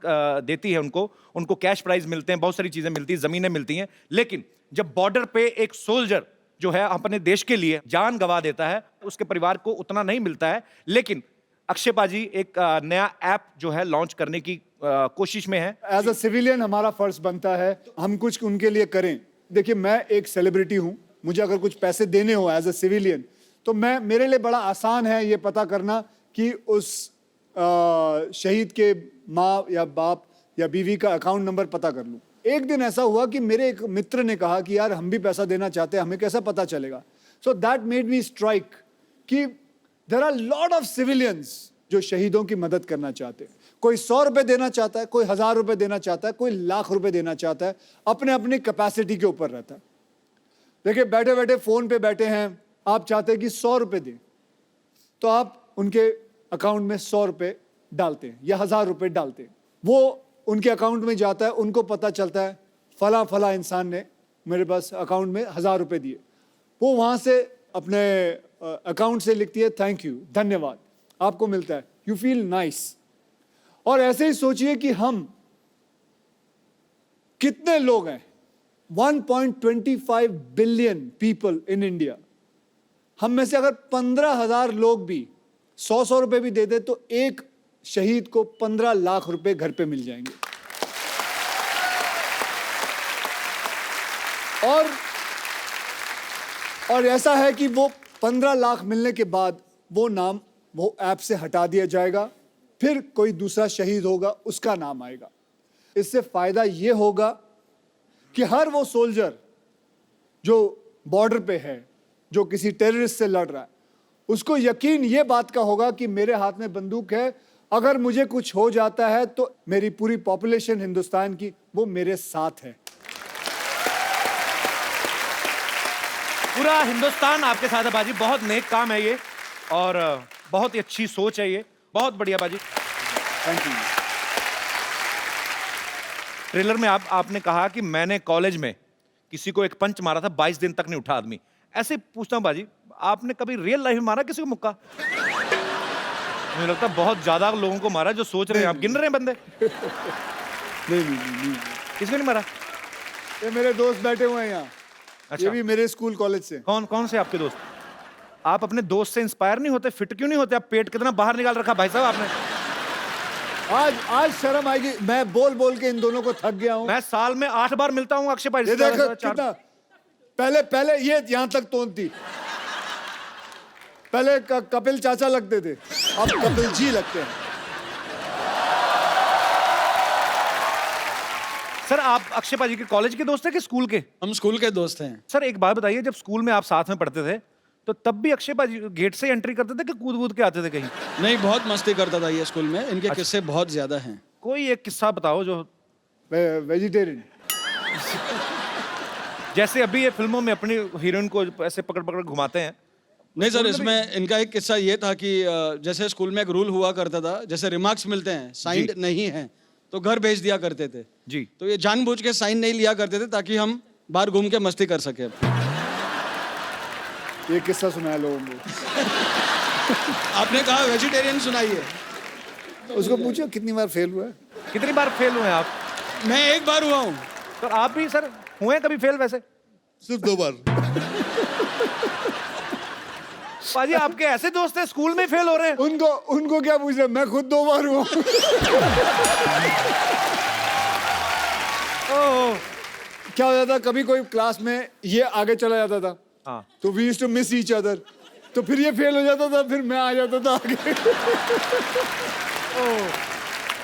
देती है, उनको कैश प्राइज मिलते हैं, बहुत सारी चीजें मिलती हैं, जमीनें मिलती हैं। लेकिन जब बॉर्डर पे एक सोल्जर जो है अपने देश के लिए जान गंवा देता है, उसके परिवार को उतना नहीं मिलता है। लेकिन अक्षय पाजी एक नया ऐप जो है लॉन्च करने की कोशिश में है। एज अ सिविलियन हमारा फर्ज बनता है हम कुछ उनके लिए करें। देखिए, मैं एक सेलिब्रिटी हूँ, मुझे अगर कुछ पैसे देने हो एज अ सिविलियन, तो मेरे लिए बड़ा आसान है ये पता करना कि उस शहीद के माँ या बाप या बीवी का अकाउंट नंबर पता कर लूँ। एक दिन ऐसा हुआ कि मेरे एक मित्र ने कहा कि यार हम भी पैसा देना चाहते हैं, हमें कैसा पता चलेगा? So that made me strike कि there are lot of civilians जो शहीदों की मदद करना चाहते हैं। कोई 100 रुपए देना चाहता है, कोई 1000 रुपए देना चाहता है, कोई लाख रुपए देना चाहता है, अपने अपनी कैपेसिटी के ऊपर रहता है। देखिए, बैठे बैठे फोन पे बैठे हैं, आप चाहते हैं कि 100 रुपए दें, तो आप उनके अकाउंट में 100 रुपए डालते हैं या 1000 रुपए डालते हैं। वो उनके अकाउंट में जाता है, उनको पता चलता है फला फला इंसान ने मेरे पास अकाउंट में 1000 रुपए दिए। वो वहाँ से अपने अकाउंट से लिखती है थैंक यू, धन्यवाद, आपको मिलता है, यू फील नाइस। और ऐसे ही सोचिए कि हम कितने लोग हैं, 1.25 बिलियन पीपल इन इंडिया। हम में से अगर 15,000 लोग भी 100 रुपए भी दे दे तो एक शहीद को 15 लाख रुपए घर पे मिल जाएंगे। और ऐसा है कि वो 15 लाख मिलने के बाद वो नाम वो ऐप से हटा दिया जाएगा, फिर कोई दूसरा शहीद होगा, उसका नाम आएगा। इससे फायदा ये होगा कि हर वो सोल्जर जो बॉर्डर पे है, जो किसी टेररिस्ट से लड़ रहा है, उसको यकीन ये बात का होगा कि मेरे हाथ में बंदूक है, अगर मुझे कुछ हो जाता है तो मेरी पूरी पॉपुलेशन हिंदुस्तान की वो मेरे साथ है। पूरा हिंदुस्तान आपके साथ है बाजी। बहुत नेक काम है ये और बहुत ही अच्छी सोच है ये, बहुत बढ़िया बाजी। Thank you. ट्रेलर में आपने कहा कि मैंने कॉलेज में किसी को एक पंच मारा था, 22 दिन तक नहीं उठा आदमी। ऐसे पूछता हूं बाजी, आपने कभी रियल लाइफ में मारा किसी को मुक्का? मुझे लगता है बहुत ज्यादा लोगों को मारा जो सोच रहे हैं आप। गिन रहे हैं बंदे? नहीं। किसको नहीं मारा? ये मेरे दोस्त बैठे हुए हैं यहाँ। अच्छा। ये भी मेरे स्कूल कॉलेज से। कौन से आपके दोस्त? आप अपने दोस्त से इंस्पायर नहीं होते? फिट क्यों नहीं होते? आप पेट कितना बाहर निकाल रखा भाई साहब आपने। आज शर्म आएगी, मैं बोल के इन दोनों को थक गया हूँ। मैं साल में 8 बार मिलता हूँ अक्षय भाई। ये देखो कितना, पहले ये यहाँ तक तोंद थी, पहले कपिल चाचा लगते थे, अब कपिल जी लगते हैं। सर आप अक्षय पाजी के कॉलेज के दोस्त हैं कि स्कूल के? हम स्कूल के दोस्त हैं। सर एक बात बताइए, जब स्कूल में आप साथ में पढ़ते थे तो तब भी अक्षय भाजी गेट से एंट्री करते थे कि कूद कूद के आते थे कहीं? नहीं, बहुत मस्ती करता था ये स्कूल में। इनके किस्से बहुत ज्यादा हैं। कोई एक किस्सा बताओ जो वेजिटेरियन। जैसे अभी ये फिल्मों में अपनी हीरोइन को ऐसे पकड़ पकड़ घुमाते हैं। नहीं सर, इसमें इनका एक किस्सा ये था कि जैसे स्कूल में एक रूल हुआ करता था, जैसे रिमार्क्स मिलते हैं, साइंड नहीं है तो घर भेज दिया करते थे जी। तो ये जानबूझ के साइन नहीं लिया करते थे ताकि हम बाहर घूम के मस्ती कर सके। ये किस्सा सुनाया लोगों को। आपने कहा वेजिटेरियन सुनाइए। उसको पूछो कितनी बार फेल हुआ है। कितनी बार फेल हुए हैं आप? मैं एक बार हुआ हूँ। तो आप भी सर हुए हैं कभी फेल? वैसे सिर्फ 2 बार। पाजी आपके ऐसे दोस्त हैं स्कूल में फेल हो रहे हैं? उनको क्या पूछ रहे, मैं खुद 2 बार हुआ। ओह, क्या हो जाता, कभी कोई क्लास में ये आगे चला जाता था, हाँ। तो we used to miss each other, तो फिर ये फेल हो जाता था, फिर मैं आ जाता था आगे।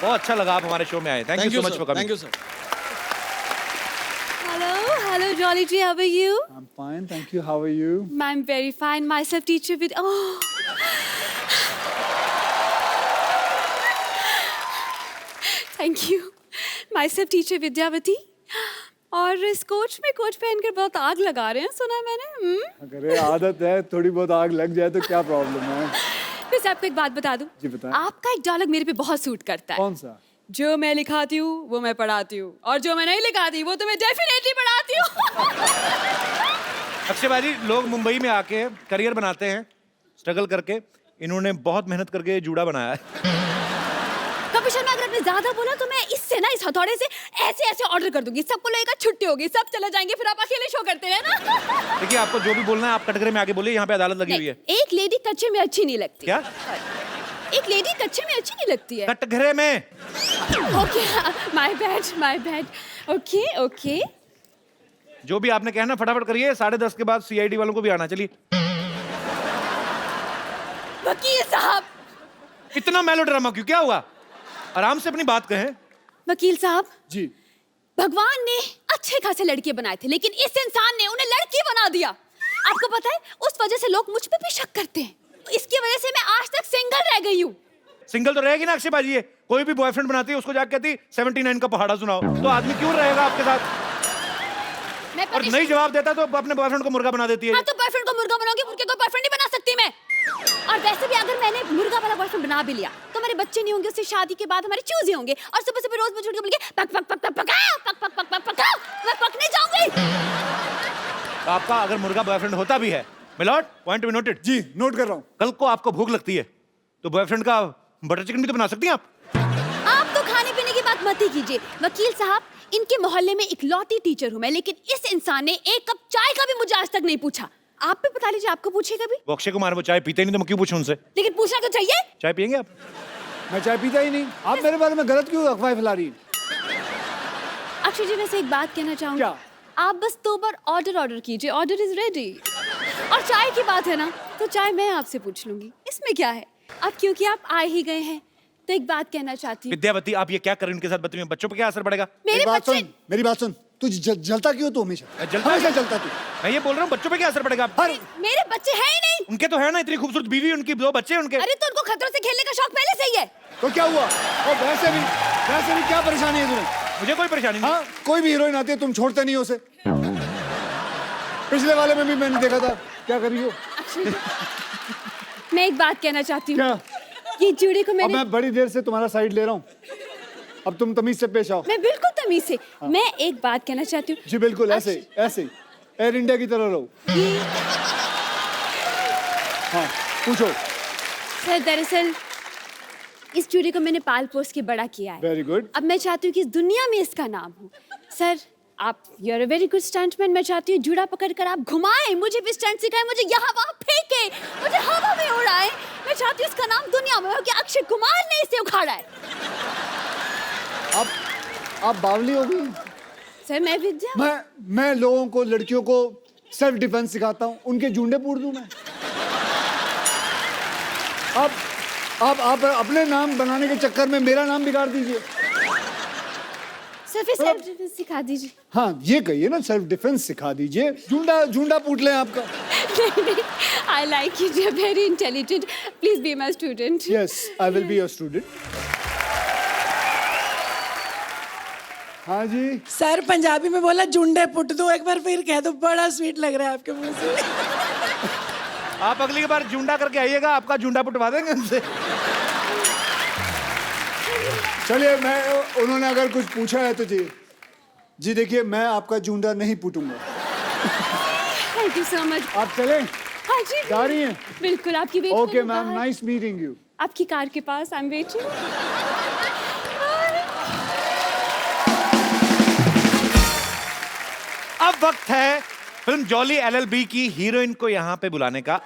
बहुत अच्छा लगा आप हमारे शो में आए। Thank you so much for coming. Thank you sir. Hello, Jolly G. How are you? I'm fine, thank you. How are you? I'm very fine. Myself, teacher with. Oh. Thank you. Myself, teacher Vidyavati. और इस coach में coach पहनकर बहुत आग लगा रहे हैं, सुना है मैंने। अरे आदत है, थोड़ी बहुत आग लग जाए तो क्या प्रॉब्लम है। वैसे आपको एक बात बता दूं। जी बताएं। आपका एक डायलॉग मेरे पे बहुत सूट करता है। कौन सा? जो मैं लिखाती हूँ वो मैं पढ़ाती हूँ, और जो मैं नहीं लिखाती वो तो मैं डेफिनेटली पढ़ाती हूँ। अक्षय भाजी, लोग मुंबई में आके करियर बनाते हैं स्ट्रगल करके। इन्होंने बहुत मेहनत करके जूड़ा बनाया है। कपिल शर्मा, अगर आपने ज्यादा बोला तो मैं इससे ना, इस हथौड़े से ऐसे ऐसे ऑर्डर कर दूंगी, सबको लगेगा छुट्टी होगी, सब चले जाएंगे, फिर आप अकेले शो करते हैं ना। देखिए, आपको जो भी बोलना है आप कटघरे में आके बोलिए, यहाँ पे अदालत लगी हुई है। एक लेडी कच्चे में अच्छी नहीं लगती। क्या? एक लेडी कच्चे में अच्छी नहीं लगती है। कटघरे में? Okay, my bad. Okay okay. जो भी आपने कहना फटाफट करिए, 10:30 के बाद CID वालों को भी आना। चलिए। वकील साहब। इतना मेलोड्रामा क्यों? क्या हुआ? आराम से अपनी बात कहें। वकील साहब जी। भगवान ने अच्छे खासे लड़के बनाए थे, लेकिन इस इंसान ने उन्हें लड़की बना दिया। आपको पता है, उस वजह से लोग मुझ पे भी शक करते हैं। इसकी वजह से मैं आज तक सिंगल रह गई हूँ। सिंगल तो रहेगी ना अक्षय भाजी। कोई भी बॉयफ्रेंड बनाती है उसको जाके कहती 79 का पहाड़ा सुनाओ, तो आदमी क्यों रहेगा आपके साथ? मैं और नहीं जवाब देता तो अपने बॉयफ्रेंड को मुर्गा बना देती है। हाँ, तो बॉयफ्रेंड को मुर्गा बनाऊंगी, मुर्गे को बॉयफ्रेंड नहीं बना सकती मैं। और वैसे भी अगर मैंने मुर्गा वाला बॉयफ्रेंड बना भी लिया तो हमारे बच्चे नहीं होंगे, उससे शादी के बाद हमारे चूजे होंगे, और सुबह सुबह रोज मुझे उठ के बोलेंगे पक पक पक पक पकाओ, पक पक पक पक पकाओ, मैं पकने जाऊंगी। तो आपका अगर मुर्गा बॉयफ्रेंड होता भी है, milord, point to be noted. जी, नोट कर रहा हूँ। कल को आपको भूख लगती है तो बॉयफ्रेंड का बटर चिकन भी तो बना सकती हैं आप। आप तो खाने पीने की बात मत ही कीजिए। वकील साहब, इनके मोहल्ले में इकलौती टीचर हूँ मैं, लेकिन इस इंसान ने एक कप चाय का भी मुझे आज तक नहीं पूछा। आप भी बता लीजिए, आपको पूछे कभी? वो अक्षय कुमार, वो चाय पीते नहीं तो मैं क्यों पूछूं उनसे? लेकिन पूछना तो चाहिए। चाय पियेंगे आप? मैं चाय पीता ही नहीं। आप मेरे बारे में गलत क्यों अफवाह फैला रही हैं? अक्षय जी, वैसे एक बात कहना चाहूंगी। क्या? आप बस 2 बार ऑर्डर कीजिए, ऑर्डर इज रेडी। और चाय की बात है ना, तो चाय मैं आपसे पूछ लूंगी, इसमें क्या है। अब क्योंकि आप आए ही गए हैं तो एक बात कहना चाहती हूँ। विद्यावती, आप ये क्या कर रही हैं उनके साथ बदतमीजी? बच्चों पर क्या असर पड़ेगा? मेरे बच्चे। मेरी बात सुन। तू जलता क्यों? तू हमेशा जलता जलता तू। मैं ये बोल रहा हूँ, बच्चों पे क्या असर पड़ेगा? मेरे बच्चे हैं ही नहीं। उनके तो है ना, इतनी खूबसूरत बीवी, उनकी 2 बच्चे उनके। अरे तो उनको खतरों से खेलने का शौक पहले से ही है। तो क्या हुआ? और वैसे भी क्या परेशानी है तुम्हें? मुझे कोई परेशानी नहीं। हाँ, कोई भी हीरोइन आती है तुम छोड़ते नहीं हो उसे। पिछले वाले में भी मैंने देखा था, क्या कर रही हो? मैं एक बात कहना चाहती हूँ। क्या? ये जूड़े को अब मैंने। मैं बड़ी देर से तुम्हारा साइड ले रहा हूँ, अब तुम तमीज से पेश आओ। मैं बिल्कुल तमीज से। मैं एक बात कहना चाहती हूँ। जी बिल्कुल, ऐसे एयर इंडिया की तरह रहो। हाँ, पूछो। सर, दरअसल इस जूड़े को मैंने पाल पोस के बड़ा किया है। Very good. अब मैं चाहती हूँ कि इस दुनिया में इसका नाम हो। सर, आप you are a very good stuntman. मैं चाहती हूँ जूड़ा पकड़कर आप घुमाएं, मुझे भी स्टंट सिखाएं, मुझे यहाँ वहाँ फेंके, मुझे हवा में उड़ाएं। मैं चाहती हूँ इसका नाम दुनिया में हो कि अक्षय कुमार ने इसे उखाड़ा है। आप बावली हो गई। सर, मैं विद्या। मैं लोगों को, लड़कियों को सेल्फ डिफेंस सिखाता हूँ, उनके जूंडे पूर दूं मैं। आप अपने नाम बनाने के चक्कर में मेरा नाम बिगाड़ दीजिए। सर, फिर सेल्फ डिफेंस सिखा दीजिए। हाँ, ये कहिए ना, सेल्फ डिफेंस सिखा दीजिए। जूंडा पूट लें आपका। नहीं, I like it. You're very intelligent. Please be my student. Yes, I will be your student. हाँ जी. सर पंजाबी में बोला जुंडे पुट दो, एक बार फिर कह दो, बड़ा स्वीट लग रहा है आपके मुंह से. आप अगली बार जुंडा करके आइएगा, आपका जुंडा पुटवा देंगे उनसे. चलिए, मैं उन्होंने अगर कुछ पूछा है तो जी देखिए, मैं आपका जूंडा नहीं पुटूंगा. Thank you so much. आप चलें? हाँ जी. जा रही हैं? बिल्कुल आपकी wait. Okay ma'am, nice meeting you. आपकी कार के पास. I'm waiting. अब वक्त है फिल्म जॉली एलएलबी की हीरोइन को यहाँ पे बुलाने का.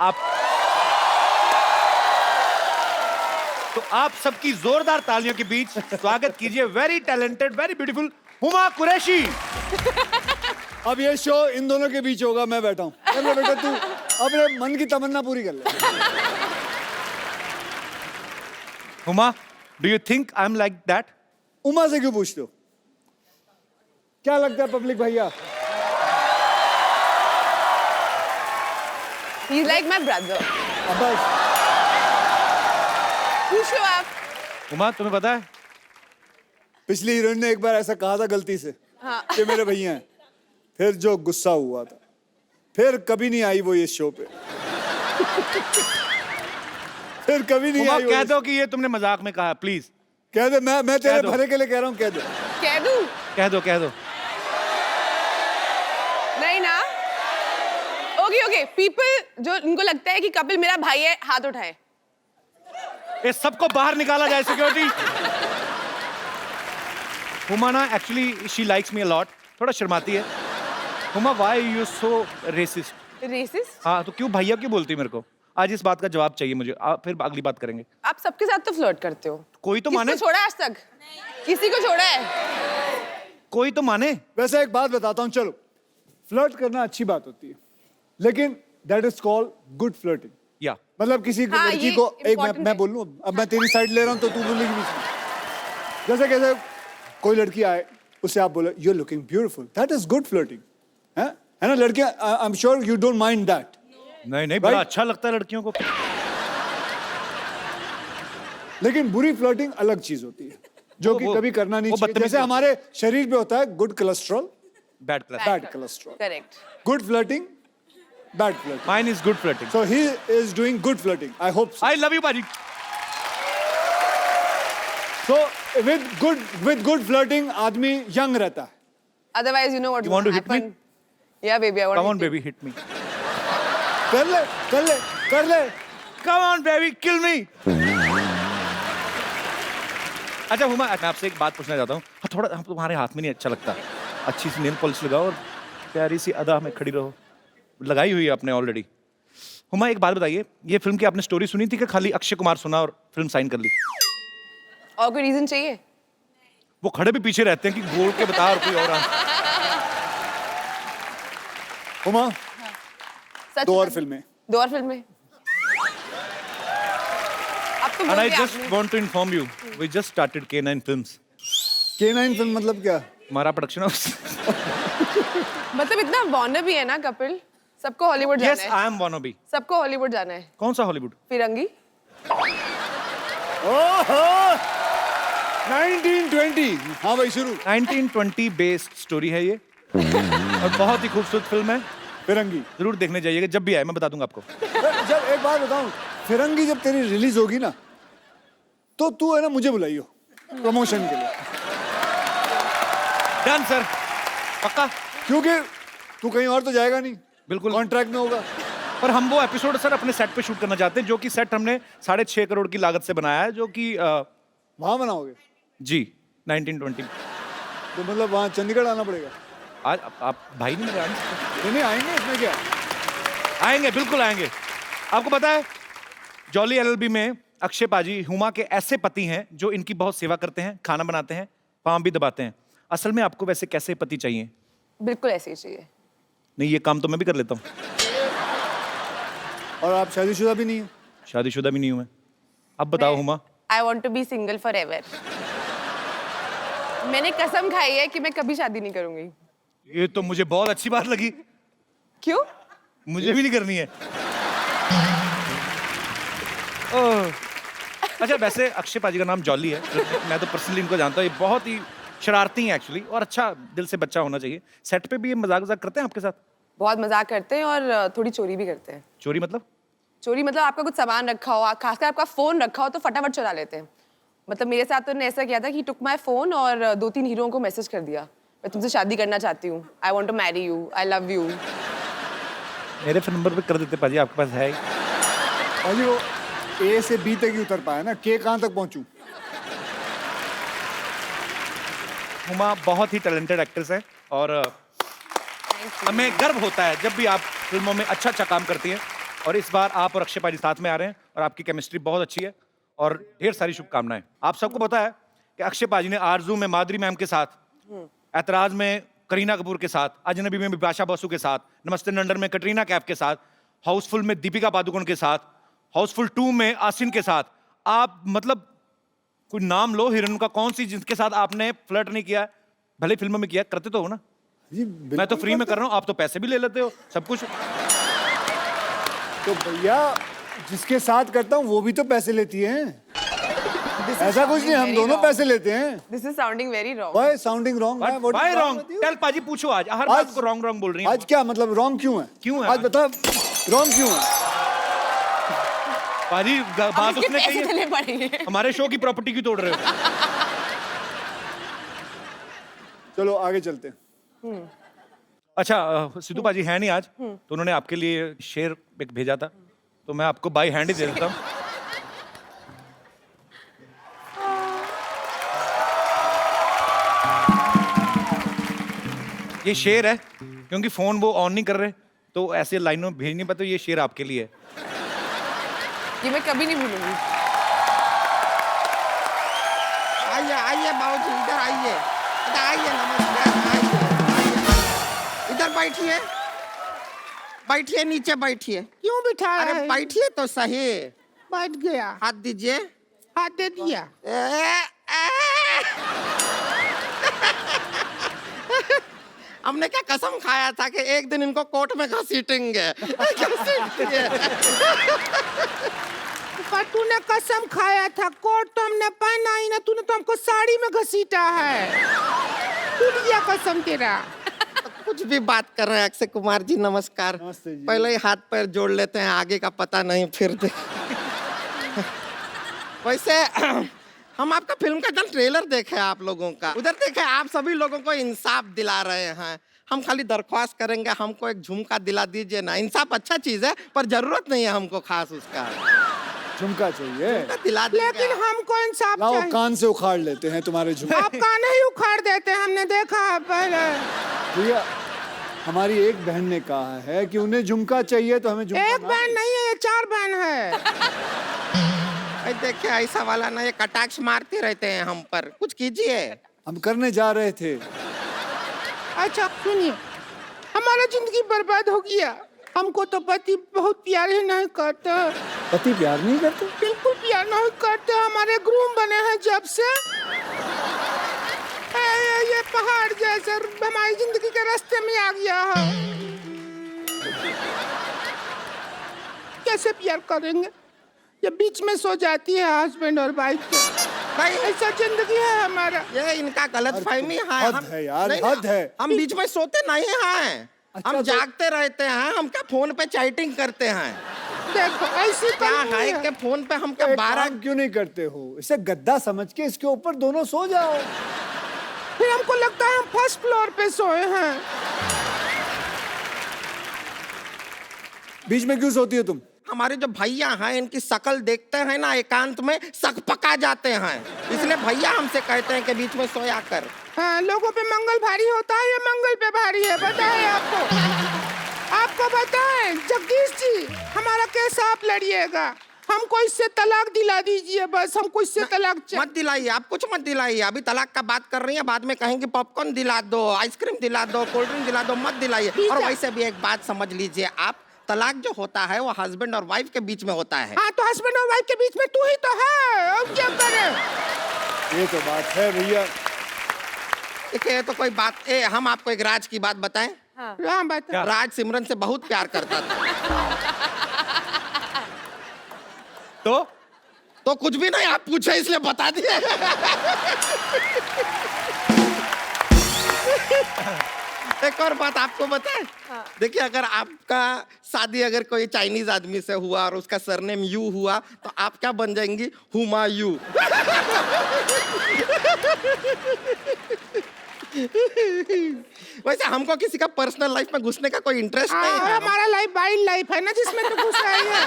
तो आप सबकी जोरदार तालियों के बीच स्वागत कीजिए very talented, very beautiful Huma Qureshi. अब ये शो इन दोनों के बीच होगा. मैं बैठा हूँ. चलो बेटा, तू अपने मन की तमन्ना पूरी कर ले. Huma, do you think I am like that? Uma से क्यों पूछते हो? क्या लगता है पब्लिक भैया? He's like my brother. अब बस. पूछो आप. हुमा, तुम्हें पता है पिछली हीरोइन ने एक बार ऐसा कहा था गलती से कि मेरे भैया हैं. फिर जो गुस्सा हुआ था, फिर कभी नहीं आई वो इस शो पे. फिर कभी नहीं हुमा, आई. कह दो कि ये तुमने मजाक में कहा. प्लीज कह दे. मैं तेरे दो. भले के लिए कह रहा हूँ. कह दे. कह दूं? कह दो. नहीं ना. ओके. पीपल जो इनको लगता है कि कपिल मेरा भाई है, हाथ उठाए. ये सबको बाहर निकाला जाए. सिक्योरिटी. हुमा ना actually she likes me a lot. थोड़ा शर्माती है. Huma, why you so racist? Racist? हाँ, तो क्यों भैया क्यों बोलती है मेरे को? आज इस बात का जवाब चाहिए मुझे. फिर अगली बात करेंगे. आप सबके साथ तो फ्लर्ट करते हो. कोई तो किसको माने. छोड़ा आज तक? किसी को छोड़ा है? कोई तो माने. वैसे एक बात बताता हूँ. चलो, फ्लर्ट करना अच्छी बात होती है, लेकिन that is called good flirting. या मतलब किसी हाँ, लड़की ये को एक important मैं है. बोल लूं. अब मैं तेरी साइड ले रहा हूं तो तू बोलेगी बीच में. जैसे कैसे कोई लड़की आए, उससे आप बोले you are looking beautiful. That is good flirting. है ना लड़कियां? I am sure you don't mind that. नहीं, बड़ा अच्छा लगता है लड़कियों को. लेकिन बुरी फ्लर्टिंग अलग चीज होती है, जो कि कभी करना नहीं चाहिए. जैसे हमारे शरीर पे होता है good cholesterol, bad class. Bad cholesterol. Correct. Good flirting, bad flirting. Mine is good flirting. So he is doing good flirting. I hope so. I love you बाजी. So with good flirting आदमी young रहता है. Otherwise, you know what You want to hit me? happen? Yeah, baby, I want Come to on, hit you. baby, hit me. कर ले. Come on, baby, kill me. अच्छा हुमा, मैं आपसे एक बात पूछना चाहता हूँ. हाँ, थोड़ा हम तुम्हारे हाथ में नहीं अच्छा लगता. अच्छी सी नेल पॉलिश लगाओ और प्यारी सी अदा में खड़ी रहो. लगाई हुई है आपने ऑलरेडी. हुमा, एक बात बताइए, ये फिल्म की आपने स्टोरी सुनी थी कि खाली अक्षय कुमार सुना और फिल्म साइन कर ली? और कोई रीजन चाहिए? वो खड़े भी पीछे रहते हैं कि बोल के बता और कोई और आ. हुमा, सच 2 और में? फिल्में. 2 और फिल्में. अब तो And बोल I दिया just आपने. want to inform you, we just started K9 Films. K9 film मतलब क्या? हमारा प्रोडक्शन हाउस. मतलब इतना वॉनर भी है ना कपिल. सबको हॉलीवुड Yes, जाना है. I am wannabe. सबको हॉलीवुड जाना है. कौन सा हॉलीवुड? फिरंगी. ओहो, 1920. हाँ भाई, शुरू. 1920 बेस्ड स्टोरी है ये और बहुत ही खूबसूरत फिल्म है. फिरंगी. जरूर देखने जाइएगा. जब भी आए मैं बता दूंगा आपको. जब एक बात बताऊं, फिरंगी जब तेरी रिलीज होगी ना, तो तू है ना मुझे बुलाइयो प्रमोशन के लिए. डन सर, पक्का. क्योंकि तू कहीं और तो जाएगा नहीं. बिल्कुल. कॉन्ट्रैक्ट में होगा. पर हम वो एपिसोड सर अपने सेट पे शूट करना चाहते हैं, जो कि सेट हमने 6.5 करोड़ की लागत से बनाया है, जो कि वहां बनाओगे? जी 1920. तो मतलब वहां चंडीगढ़ आना पड़ेगा. आज आप भाई नहीं मेरे आने सकते? नहीं आएंगे, इसमें क्या. आएंगे, बिल्कुल आएंगे. आपको पता है जॉली एलएलबी में अक्षय पाजी हुमा के ऐसे पति हैं जो इनकी बहुत सेवा करते हैं, खाना बनाते हैं, पाँव भी दबाते हैं. असल में आपको वैसे कैसे पति चाहिए? बिल्कुल ऐसे ही चाहिए. नहीं, ये काम तो मैं भी कर लेता हूँ. और आप शादीशुदा भी नहीं है? शादीशुदा भी नहीं हूँ मैं. अब बताओ Huma. I want to be single forever. मैंने कसम खाई है कि मैं कभी शादी नहीं करूंगी. ये तो मुझे बहुत अच्छी बात लगी. क्यों? मुझे भी नहीं करनी है। ओह, अच्छा वैसे अक्षय पाजी का नाम जॉली है, मैं तो पर्सनली इनको जानता हूँ, ये बहुत ही शरारती हैं एक्चुअली, और अच्छा दिल से बच्चा होना चाहिए। सेट पे भी ये मजाक वजाक करते हैं आपके साथ? बहुत मजाक करते हैं और थोड़ी चोरी भी करते हैं। चोरी मतलब? चोरी मतलब आपका कुछ सामान रखा हो, खासकर आपका फोन रखा हो तो फटाफट चुरा लेते हैं। मतलब मेरे साथ तो उन्होंने ऐसा किया था कि टुक माई फोन और 2-3 हीरोओं को मैसेज कर दिया, मैं तुमसे शादी करना चाहती हूँ, I want to marry you, I love you. मेरे फोन नंबर पे कर देते पाजी, आपके पास है? पाजी वो ए से बी तक ही उतर पाया ना, के कहाँ तक पहुंचूं? हुमा बहुत ही टैलेंटेड एक्ट्रेस है और हमें गर्व होता है जब भी आप फिल्मों में अच्छा अच्छा काम करती हैं, और इस बार आप और अक्षय पाजी साथ में आ रहे हैं और आपकी केमिस्ट्री बहुत अच्छी है और ढेर सारी शुभकामनाएं। आप सबको पता है कि अक्षय पाजी ने आरजू में माधुरी मैम के साथ, ऐतराज में करीना कपूर के साथ, अजनबी में बिपाशा बसु के साथ, नमस्ते नंदन में कटरीना कैफ के साथ, हाउसफुल में दीपिका पादुकोण के साथ, हाउसफुल 2 में आसिन के साथ, आप मतलब कोई नाम लो हीरोइन का, कौन सी जिसके साथ आपने फ्लर्ट नहीं किया? भले फिल्मों में किया, करते तो हो ना? जी मैं तो फ्री में कर रहा हूँ, आप तो पैसे भी ले लेते हो, सब कुछ। तो भैया जिसके साथ करता हूँ वो भी तो पैसे लेती है। ऐसा कुछ नहीं, हम दोनों पैसे लेते हैं। This is sounding very wrong. Why sounding wrong? Why wrong? Tell पाजी पूछो, आज हर बात को रॉन्ग रॉन्ग बोल रही हैं। आज क्या मतलब रॉन्ग क्यों है? क्यों है? आज बता रॉन्ग क्यों है? पाजी बात उसने कही देने है, पड़ेंगे। हमारे शो की प्रॉपर्टी क्यों तोड़ रहे हो? चलो आगे चलते हैं। अच्छा सिद्धू पाजी है नहीं आज, तो उन्होंने आपके लिए शेर एक भेजा था, तो मैं आपको बाई हैंड ही दे देता हूँ। ये शेर है, क्योंकि फोन वो ऑन नहीं कर रहे तो ऐसे लाइनों में भेज नहीं पाते, ये शेर आपके लिए है। ये मैं कभी नहीं भूलूंगी। आइए आइए बाबूजी, इधर आइए, इधर आइए, नमस्कार, आइए, इधर बैठिए, बैठिए, नीचे बैठिए। क्यों बिठा? अरे बैठिए तो सही। बैठ गया। हाथ दीजिए। हाथ दे दिया। हमने क्या कसम खाया था कि एक दिन इनको कोर्ट में घसीटेंगे। पर तूने कसम खाया था, कोर्ट तो हमने पहना ही ना, तूने तो हमको साड़ी में घसीटा है। टूट गया कसम तेरा। कुछ भी बात कर रहे हैं अक्षय कुमार जी, नमस्कार। नमस्ते जी। पहले ही हाथ पैर जोड़ लेते हैं, आगे का पता नहीं फिर। वैसे हम आपका फिल्म का कल ट्रेलर देखे आप लोगों का, उधर देखे आप सभी लोगों को इंसाफ दिला रहे हैं। हम खाली दरख्वास्त करेंगे, हमको एक झुमका दिला दीजिए ना। इंसाफ अच्छा चीज है, पर जरूरत नहीं है हमको खास उसका। झुमका चाहिए? दिला देंगे। लेकिन हमको इंसाफ लाओ चाहिए। कान से उखाड़ लेते हैं तुम्हारे झुमके। आप कान ही उखाड़ देते हैं, हमने देखा है पहले। भैया हमारी एक बहन ने कहा है कि उन्हें झुमका चाहिए, तो हमें झुमका एक बहन नहीं है, ये 4 बहन है। देखिए ऐसा वाला ना, ये कटाक्ष मारते रहते हैं हम पर, कुछ कीजिए। हम करने जा रहे थे। अच्छा सुनिए, हमारा जिंदगी बर्बाद हो गया। हमको तो पति बहुत प्यार ही नहीं करते। पति प्यार नहीं करते? बिल्कुल प्यार नहीं करते। हमारे ग्रूम बने हैं जब से, ये पहाड़ जैसे हमारी जिंदगी के रास्ते में आ गया है। कैसे प्यार करेंगे? ये बीच में सो जाती है हस्बैंड और वाइफ के। भाई ऐसा जिंदगी है हमारा। ये इनका गलत फहमी है। हद है यार, हद है। हम बीच में सोते नहीं हैं। अच्छा, हम जागते रहते हैं। हम क्या फोन पे चैटिंग करते हैं। देखो ऐसी क्या है कि फोन पे हम क्या 12 क्यों नहीं करते हो? इसे गद्दा समझ के इसके ऊपर दोनों सो जाओ। फिर हमको लगता है हम फर्स्ट फ्लोर पे सोए हैं। बीच में क्यों सोती हो तुम? हमारे जो भैया हैं, इनकी शकल देखते हैं ना, एकांत में सक पका जाते हैं, इसलिए भैया हमसे कहते हैं कि बीच में सोया कर। हाँ, लोगों पे मंगल भारी होता है, ये मंगल पे भारी है। बताए आपको? आपको बताएं जगदीश जी, हमारा केस आप लड़िएगा। हमको इससे तलाक दिला दीजिए बस। हमको इससे तलाक मत दिलाइए, आप कुछ मत दिलाइए। अभी तलाक का बात कर रही है, बाद में कहेंगे पॉपकॉर्न दिला दो, आइसक्रीम दिला दो, कोल्ड ड्रिंक दिला दो, मत दिलाइए। और वैसे भी एक बात समझ लीजिए आप, तलाक जो होता है वो हस्बैंड और वाइफ के बीच में होता है। हाँ, तो हस्बैंड और वाइफ के बीच में तू ही तो है, अब क्या करें? ये तो बात है भैया। देखिए तो कोई बात, हम आपको एक राज की बात बताएं। हाँ बता। राज सिमरन से बहुत प्यार करता था। तो कुछ भी नहीं, आप पूछे इसलिए बता दिए। एक और बात आपको बताएं। देखिए, अगर आपका शादी अगर कोई चाइनीज आदमी से हुआ और उसका सरनेम यू हुआ तो आप क्या बन जाएंगी? हुमायूं। वैसे हमको किसी का पर्सनल लाइफ में घुसने का कोई इंटरेस्ट नहीं है। हमारा लाइफ वाइल्ड लाइफ है ना, जिसमें तो घुस रही है।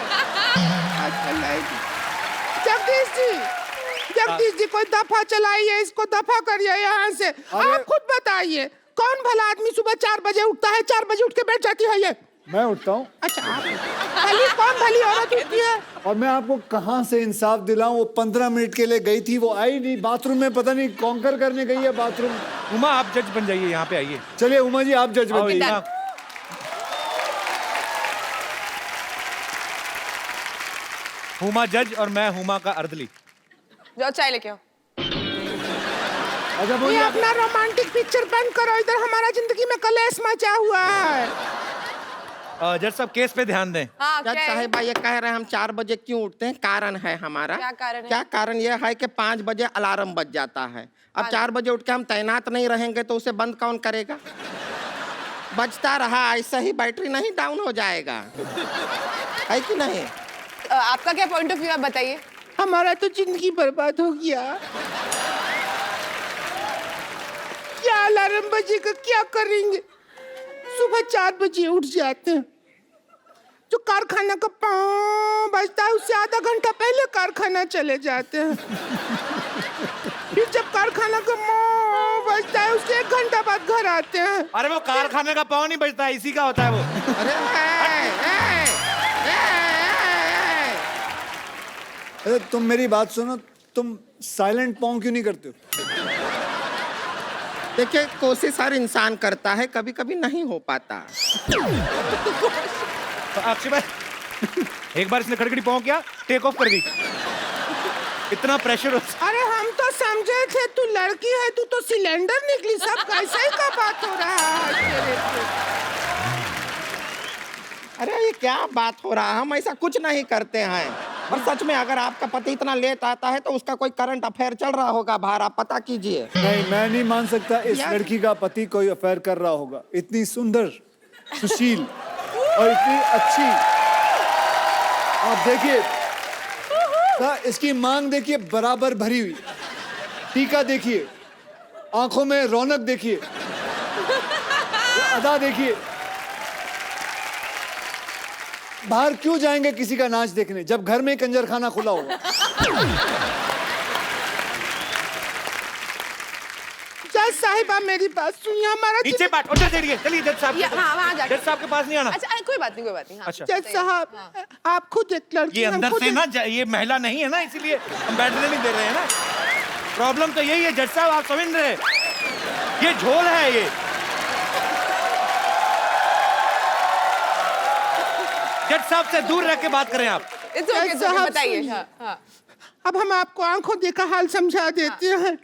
जगदीश जी कोई दफा चलाइए, इसको दफा करिए यहाँ से। आप खुद बताइए, कौन भला आदमी सुबह 4 बजे उठता है, 4 बजे उठ के बैठ जाती है ये? मैं उठता हूँ। अच्छा, कौन भली औरत उठती है? और मैं आपको कहाँ से इंसाफ दिलाऊं? वो 15 मिनट के लिए गई थी, वो आई नहीं, बाथरूम में पता नहीं कॉन्कर करने गई है बाथरूम। उमा, आप जज बन जाइए, यहाँ पे आइए। चलिए उमा जी, आप जज बन जाइए। हुमा जज और मैं हुमा का अर्दली। जाओ चाय लेके आओ। अच्छा ये बोलिए। अपना रोमांटिक पिक्चर बंद करो, इधर हमारा जिंदगी में कलेश मचा हुआ है। जज साहब, केस पे ध्यान दें। हाँ, जज क्या है? साहिबा ये कह रहे हैं हम 4 बजे क्यों उठते हैं? कारण है हमारा। क्या कारण है? क्या कारण ये है कि 5 बजे अलार्म बज जाता है। अब 4 बजे उठ के हम तैनात नहीं रहेंगे तो उसे बंद कौन करेगा? बजता रहा, ऐसा ही बैटरी नहीं डाउन हो जाएगा, है कि नहीं? आपका क्या पॉइंट ऑफ व्यू, आप बताइए। हमारा तो जिंदगी बर्बाद हो गया। क्या अलार्म बजेगा, क्या करेंगे? सुबह 4 बजे उठ जाते हैं, जो कारखाना का पाँव बजता है उससे आधा घंटा पहले कारखाना चले जाते हैं। फिर जब कारखाना का पाँव बजता है उससे 1 घंटा बाद घर आते हैं। अरे वो कारखाने का पाँव नहीं बजता है, इसी का होता है वो। अरे अरे तुम मेरी बात सुनो, तुम साइलेंट पॉन्ग क्यों नहीं करते हो? देखिए, कोशिश हर इंसान करता है, कभी कभी नहीं हो पाता। तो अक्षय भाई, एक बार इसने खड़खड़ी पाँव किया, टेक ऑफ कर दी। इतना प्रेशर हो। अरे हम तो समझे थे तू लड़की है, तू तो सिलेंडर निकली। सब कैसे ही का बात हो रहा है तेरे से? अरे ये क्या बात हो रहा है? हम ऐसा कुछ नहीं करते हैं। और सच में अगर आपका पति इतना लेट आता है तो उसका कोई करंट अफेयर चल रहा होगा बाहर, आप पता कीजिए। नहीं, मैं नहीं मान सकता इस यार। लड़की का पति कोई अफेयर कर रहा होगा। इतनी सुंदर, सुशील और इतनी अच्छी। आप देखिए, इसकी मांग देखिए, बराबर भरी हुई। टीका देखिए, आंखों में रौनक देखिए, अदा देखिए। बाहर क्यों जाएंगे किसी का नाच देखने जब घर में कंजरखाना खुला होगा? जज साहिबा मेरी बात सुनिए, हमारा नीचे बैठ, उधर चलिए, चलिए जज साहब। हाँ, वहाँ जाके। जज साहब के पास नहीं आना। अच्छा, कोई बात नहीं, कोई बात नहीं। हाँ, अच्छा। जज साहब, आप खुद एक लड़की ये हम अंदर खुद से एक- ना, ये महिला नहीं है ना, इसीलिए हम बैठने नहीं दे रहे हैं ना। प्रॉब्लम तो यही है जज साहब, आप समझ रहे हैं? ये झोल है ये। जज साहब से दूर रह के बात करें आप। It's okay, it's okay, बताइए। हाँ, हाँ। अब हम आपको आंखों देखा हाल समझा देते हैं।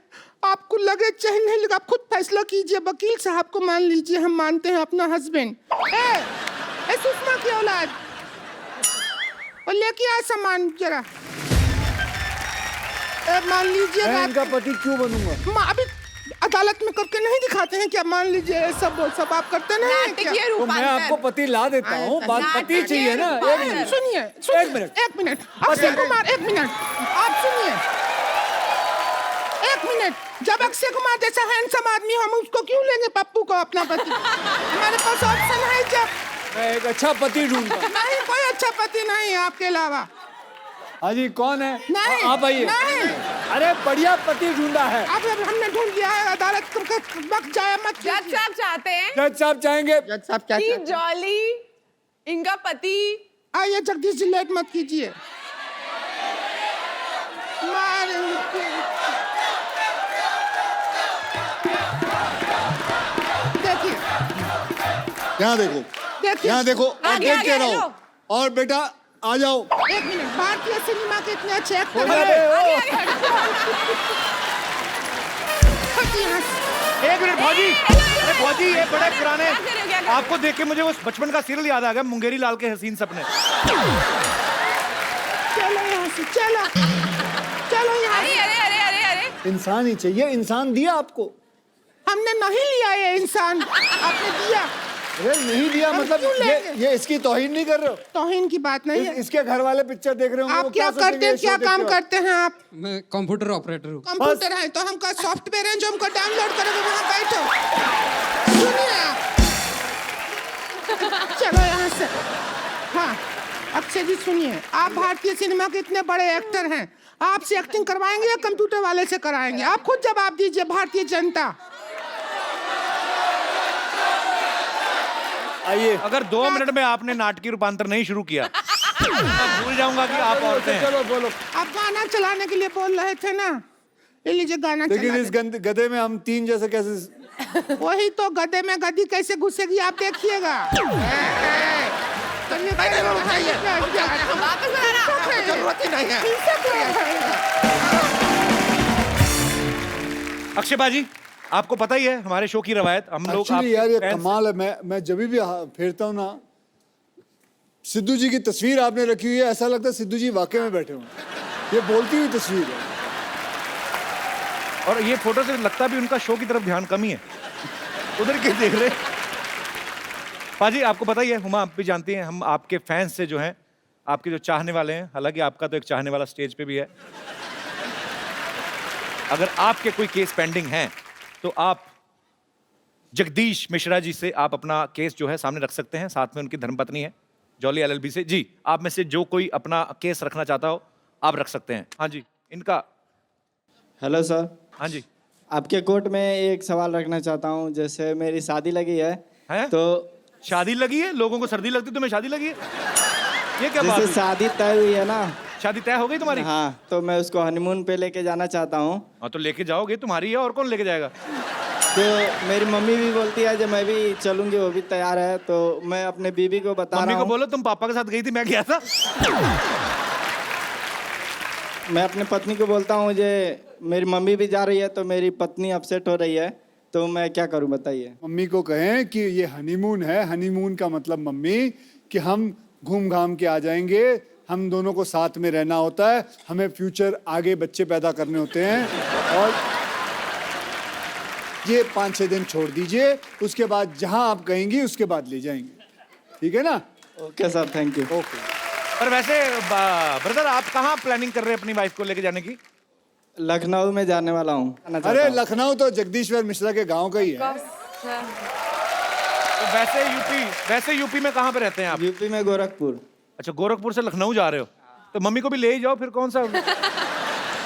आपको लगे चाहे नहीं लगे, आप खुद फैसला कीजिए। वकील साहब को मान लीजिए, हम मानते हैं अपना हस्बैंड। ए सुषमा की औलाद, और लेके आ सामान जरा। मान लीजिए मैं इनका पति क्यों बनूंगा? अभी अदालत में करके नहीं दिखाते हैं क्या? मान लीजिए सब आप करते नहीं हैं क्या? नाटकीय तो मैं आपको पति ला देता हूँ, बात पति चाहिए ना। एक मिनट, सुनिए, एक मिनट। अक्षय कुमार, 1 मिनट, आप सुनिए, 1 मिनट। जब अक्षय कुमार जैसा हैंडसम आदमी, हम उसको क्यों लेंगे पप्पू को अपना पति? हमारे पास ऑप्शन है। जब मैं एक अच्छा पति ढूंढता। नहीं, कोई अच्छा पति नहीं है आपके अलावा। हाजी कौन है? नहीं, आप आइए। नहीं। अरे बढ़िया पति ढूंढा है। अब हमने ढूंढ लिया है, अदालत का वक्त जाया मत। जज साहब चाहते हैं जज साहब चाहेंगे। जज साहब क्या कि चाहते हैं? जॉली इनका पति। आइए जगदीश जी, लेट मत कीजिए। देखिए, यहाँ देखो, देखिए, यहाँ देखो, और आगे, देखते आगे, रहो। लो। और बेटा आ जाओ। 1 मिनट। भारतीय सिनेमा के इतने अच्छे एक्टर अरे, हैं। एक मिनट भौजी, अरे भौजी, ये बड़े पुराने। क्या आपको देख के मुझे वो बचपन का सीरियल याद आ गया, मुंगेरी लाल के हसीन सपने। चलो यहाँ से, चलो चलो यहाँ अरे से। अरे अरे अरे अरे इंसान ही चाहिए, इंसान दिया आपको। हमने नहीं लिया ये इंसान, आपने दिया। अरे नहीं दिया हम मतलब क्यों लेंगे? ये इसकी तौहीन नहीं कर रहे हो? तौहीन की बात नहीं है। इसके घर वाले पिक्चर देख रहे होंगे, आप वो क्या सोचेंगे करते हैं, ये क्या शो देख काम के? करते हैं आप? मैं कंप्यूटर ऑपरेटर हूँ। कंप्यूटर है तो हमका सॉफ्टवेयर है जो हमको डाउनलोड करोगे, वहाँ बैठो। सुनिए आप, चलो यहाँ से। हाँ अक्षय जी सुनिए, आप भारतीय सिनेमा के इतने बड़े एक्टर हैं, आपसे एक्टिंग करवाएंगे या कंप्यूटर वाले से कराएंगे? आप खुद जवाब दीजिए, भारतीय जनता। आइए, अगर 2 मिनट में आपने नाटकीय रूपांतर नहीं शुरू किया तो मैं भूल जाऊंगा कि आप औरतें हैं। चलो बोलो। आप गाना चलाने के लिए बोल रहे थे ना, ले लीजिए गाना लेकिन चला इस गधे में हम 3 जैसे कैसे? वही तो, गधे में गधी कैसे घुसेगी आप देखिएगा। जरूरत ही नहीं है। अक्षय बाजी, आपको पता ही है हमारे शो की रवायत, हम लोग एक्चुअली यार ये fans- कमाल है। मैं जब भी फेरता हूँ ना, सिद्धू जी की तस्वीर आपने रखी हुई है, ऐसा लगता है सिद्धू जी वाकई में बैठे हुए। ये बोलती हुई तस्वीर है। और ये फोटो से लगता भी उनका शो की तरफ ध्यान कम ही है, उधर के देख रहे। पाजी आपको पता ही है, हुमा आप भी जानती हैं, हम आपके फैंस से जो हैं, आपके जो चाहने वाले हैं, हालांकि आपका तो एक चाहने वाला स्टेज पे भी है। अगर आपके कोई केस पेंडिंग हैं तो आप जगदीश मिश्रा जी से आप अपना केस जो है सामने रख सकते हैं, साथ में उनकी धर्मपत्नी है जॉली एलएलबी से। जी, आप में से जो कोई अपना केस रखना चाहता हो आप रख सकते हैं। हाँ जी, इनका। Hello sir. हाँ जी, आपके कोर्ट में एक सवाल रखना चाहता हूँ। जैसे मेरी शादी लगी है, हैं? तो शादी लगी है? लोगों को सर्दी लगती, तुम्हें शादी लगी है? ये क्या बात जैसे हुई? शादी तय हुई है ना। शादी तय हो गई तुम्हारी? हाँ, तो मैं उसको हनीमून पे लेके जाना चाहता हूँ। हाँ तो लेके जाओगे, तुम्हारी है और कौन लेके जाएगा? तो मेरी मम्मी भी बोलती है जब मैं भी चलूंगी, वो भी तैयार है। तो मैं अपने बीवी को बता मम्मी रहा को हूँ, बोलो तुम पापा के साथ गई थी, मैं गया था। मैं अपने पत्नी को बोलता हूँ जे मेरी मम्मी भी जा रही है, तो मेरी पत्नी अपसेट हो रही है, तो मैं क्या करूँ बताइए। मम्मी को कहें कि ये हनीमून है। हनीमून का मतलब मम्मी कि हम घूम घाम के आ जाएंगे, हम दोनों को साथ में रहना होता है, हमें फ्यूचर आगे बच्चे पैदा करने होते हैं। और ये 5-6 दिन छोड़ दीजिए, उसके बाद जहां आप कहेंगी उसके बाद ले जाएंगे। ठीक है ना? Okay sir, thank you. Okay. पर वैसे ब्रदर आप कहाँ प्लानिंग कर रहे हैं अपनी वाइफ को लेके जाने की? लखनऊ में जाने वाला हूँ। अरे लखनऊ तो जगदीश्वर मिश्रा के गांव का ही है। तो वैसे यूपी में कहाँ पे रहते हैं आप? यूपी में गोरखपुर। अच्छा, गोरखपुर से लखनऊ जा रहे हो, तो मम्मी को भी ले ही जाओ फिर, कौन सा।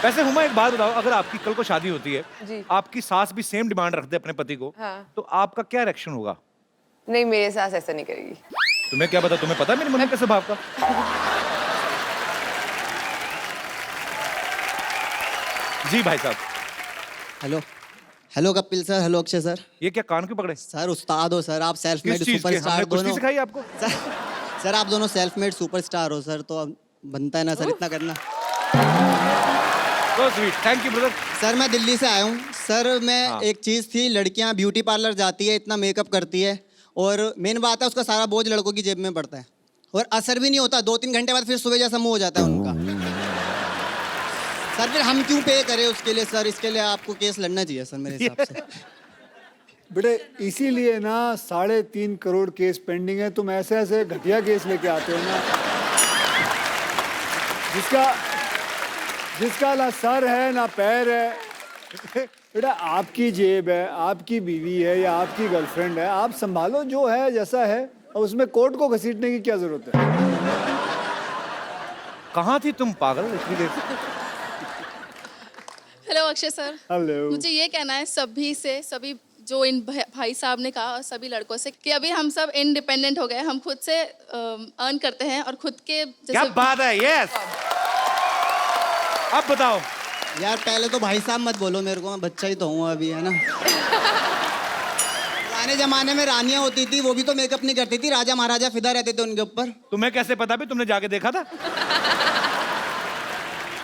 वैसे हुमा एक बात बताओ, अगर आपकी कल को शादी होती है, जी। आपकी सास भी सेम डिमांड रख दे अपने पति को, हाँ। तो आपका क्या रिएक्शन होगा? नहीं, मेरे साथ ऐसा नहीं करेगी। तुम्हें क्या पता, तुम्हें पता है मेरी मम्मी के स्वभाव का। जी भाई साहब। Hello hello Kapil sir, hello Akshay sir. ये क्या कान क्यों पकड़े? सर उस्ताद हो सर, आप सेल्फ मेड किस चीज के? सुपरस्टार हमने कुश्ती दोनों। सिखाई आपको? सर आप दोनों सेल्फ मेड सुपरस्टार हो सर, तो अब बनता है ना सर इतना करना। So sweet, thank you brother. Sir मैं दिल्ली से आया हूँ सर। मैं हाँ। एक चीज़ थी, लड़कियाँ ब्यूटी पार्लर जाती है, इतना मेकअप करती है, और मेन बात है उसका सारा बोझ लड़कों की जेब में पड़ता है, और असर भी नहीं होता। 2-3 घंटे बाद फिर सुबह जैसा मुंह हो जाता है उनका। सर फिर हम क्यों पे करें उसके लिए सर? इसके लिए आपको केस लड़ना चाहिए सर मेरे हिसाब से। बेटे इसीलिए ना 3.5 करोड़ केस पेंडिंग है। तुम ऐसे ऐसे घटिया केस लेके आते हो ना, जिसका ना सर है ना पैर है। बेटा आपकी जेब है, आपकी बीवी है या आपकी गर्लफ्रेंड है, आप संभालो जो है जैसा है, और उसमें कोर्ट को घसीटने की क्या जरूरत है? कहाँ थी तुम पागल इतनी देर से? Hello Akshay sir. हेलो। मुझे ये कहना है सभी जो इन भाई साहब ने कहा, और सभी लड़कों से, कि अभी हम सब इंडिपेंडेंट हो गए, हम खुद से अर्न करते हैं और खुद के क्या बात है, यस। अब बताओ यार पहले तो भाई साहब मत बोलो मेरे को, मैं बच्चा ही तो हूँ अभी, है ना। पुराने जमाने में रानियां होती थी, वो भी तो मेकअप नहीं करती थी, राजा महाराजा फिदा रहते थे उनके ऊपर। तुम्हें कैसे पता भी? तुमने जाके देखा था?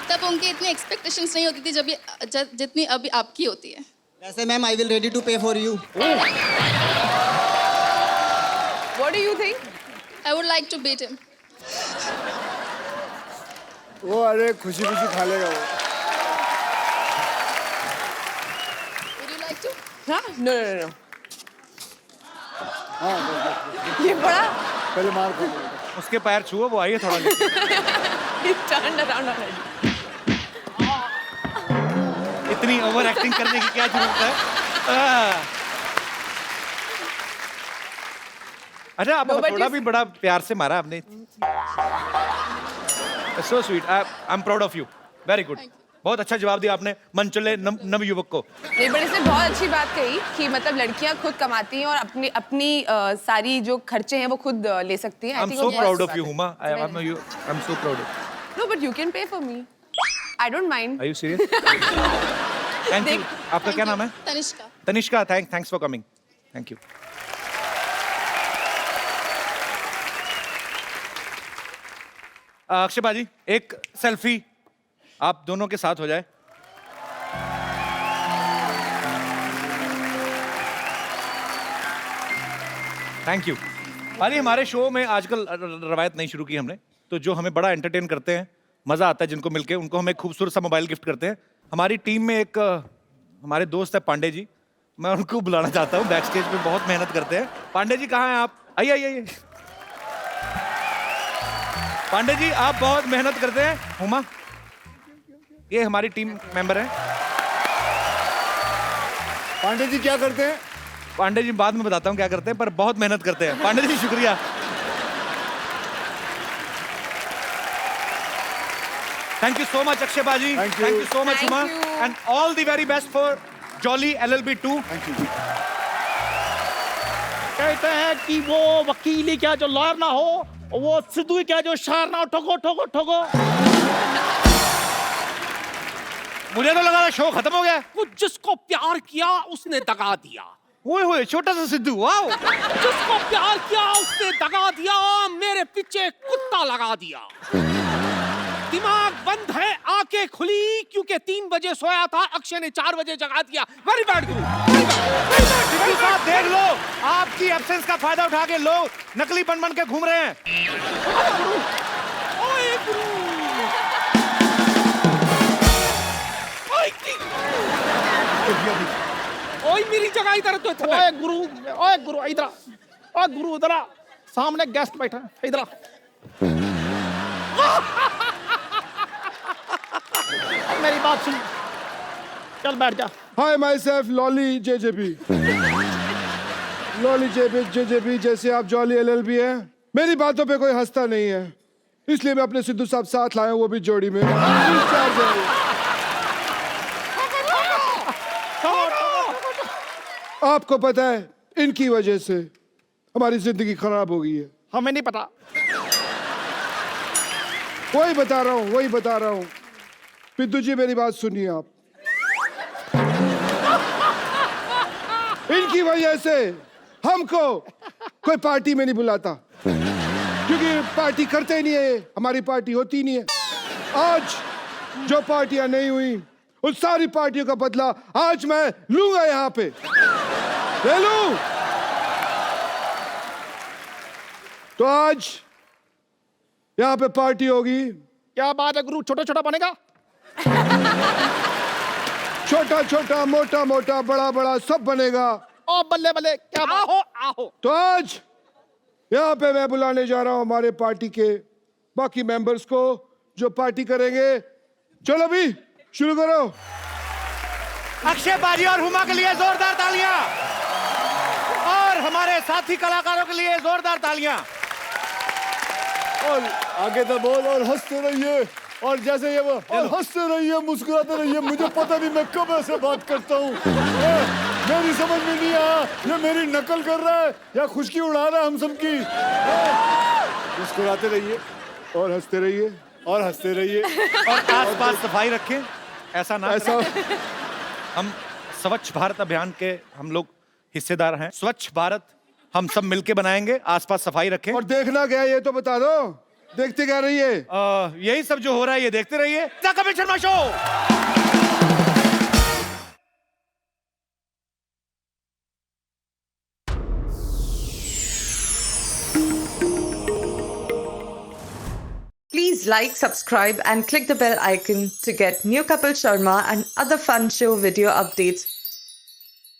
तब उनकी इतनी एक्सपेक्टेशंस नहीं होती थी जितनी अभी आपकी होती है। वैसे ma'am I will ready to pay for you. do you think? I would like to beat him. वो अरे खुशी खुशी खा लेगा वो। Would you like to? हाँ? No. हाँ ये बड़ा पहले मार खा उसके पैर छुओ, वो आइए थोड़ा लेके। He turned around already. इतनी ओवर एक्टिंग करने की क्या जरूरत है? अच्छा, आप थोड़ा भी बड़ा प्यार से मारा आपने। So sweet. I'm proud of you. Very good. बहुत अच्छा जवाब दिया आपने मनचले नव युवक को। नहीं, बट इसने बहुत अच्छी बात कही कि मतलब लड़कियां खुद कमाती हैं और अपनी सारी जो खर्चे हैं वो खुद ले सकती हैं। I'm so proud of you, Huma. I'm so proud of you. No, but you can pay for me. I don't mind. Are you serious? Thank you. आपका क्या नाम है? Tanishka. Tanishka, thanks for coming. Thank you. Akshay बाजी, एक selfie आप दोनों के साथ हो जाए। Thank you. अरे हमारे शो में आजकल रवायत नहीं शुरू की हमने, तो जो हमें बड़ा एंटरटेन करते हैं, मजा आता है जिनको मिलके, उनको हम एक खूबसूरत सा मोबाइल गिफ्ट करते हैं। हमारी टीम में एक हमारे दोस्त है पांडे जी, मैं उनको बुलाना चाहता हूँ। बैक स्टेज पे बहुत मेहनत करते हैं। पांडे जी कहाँ हैं आप? आइए। पांडे जी आप बहुत मेहनत करते हैं। हुमा, ये हमारी टीम मेंबर है। पांडे जी क्या करते हैं? पांडे जी बाद में बताता हूँ क्या करते हैं, पर बहुत मेहनत करते हैं। पांडे जी शुक्रिया। Thank you so much Akshay बाजी। Thank you so much Huma, and all the very best for Jolly LLB 2। Thank you. कहते हैं कि वो वकील क्या जो लॉयर ना हो, वो सिद्धू क्या जो शायर ना हो। ठोको। मुझे तो लगा शो खत्म हो गया। वो जिसको प्यार किया उसने दगा दिया। ओए छोटा सा सिद्धू, वाओ। जिसको प्यार किया उसने दगा दिया, मेरे पीछे कुत्ता लगा दिया। दिमाग बंद है, आंखें खुली क्योंकि 3 बजे सोया था, अक्षय ने 4 बजे जगा दिया। वेरी बैड गुरु, सिद्धू साहब देख लो, आपकी एब्सेंस का फायदा उठा के लोग नकली बन के घूम रहे हैं। ओए गुरु, ओए मेरी जगह इधर तो। ओए गुरु इधर। ओए गुरु इधर, सामने गेस्ट बैठा है, इधर। मेरी बात सुन, चल बैठ जा। Hi my self Lolly JJB। Lolly JJB जैसे आप जॉली LLB है। मेरी बातों पे कोई हंसता नहीं है, इसलिए मैं अपने सिद्धू साहब साथ लाया हूं, वो भी जोड़ी में। आपको पता है इनकी वजह से हमारी जिंदगी खराब हो गई है। हमें नहीं पता। वही बता रहा हूँ। पिद्दू जी मेरी बात सुनिए आप। इनकी वजह से हमको कोई पार्टी में नहीं बुलाता, क्योंकि पार्टी करते ही नहीं है, हमारी पार्टी होती नहीं है। आज जो पार्टियां नहीं हुई उन सारी पार्टियों का बदला आज मैं लूंगा, यहाँ पे ले लूं। तो आज यहाँ पे पार्टी होगी। क्या बात है गुरु, छोटा बनेगा? छोटा मोटा बड़ा सब बनेगा। ओ बल्ले क्या आओ। तो आज यहाँ पे मैं बुलाने जा रहा हूँ हमारे पार्टी के बाकी मेंबर्स को जो पार्टी करेंगे। चलो भी शुरू करो। अक्षय बाजी और हुमा के लिए जोरदार तालियां, और हमारे साथी कलाकारों के लिए जोरदार तालियां। और आगे तो बोल, और हंसते रहिए, और जैसे ये वो, और हंसते रहिए, मुस्कुराते रहिए। मुझे पता नहीं मैं कब ऐसे बात करता हूँ, मेरी समझ में नहीं आया ये मेरी नकल कर रहा है या खुशकी उड़ा रहा है हम सबकी। मुस्कुराते रहिए और हंसते रहिए, और हंसते रहिए, और आसपास सफाई रखें। ऐसा ना ऐसा हम स्वच्छ भारत अभियान के हम लोग हिस्सेदार हैं। स्वच्छ भारत हम सब मिलके बनाएंगे, आसपास सफाई रखें। और देखना क्या है ये तो बता दो, देखते क्या रहिए। यही सब जो हो रहा है ये देखते रहिए। Kapil Sharma show. Please like, subscribe and click the bell icon to get new Kapil Sharma and other fun show video updates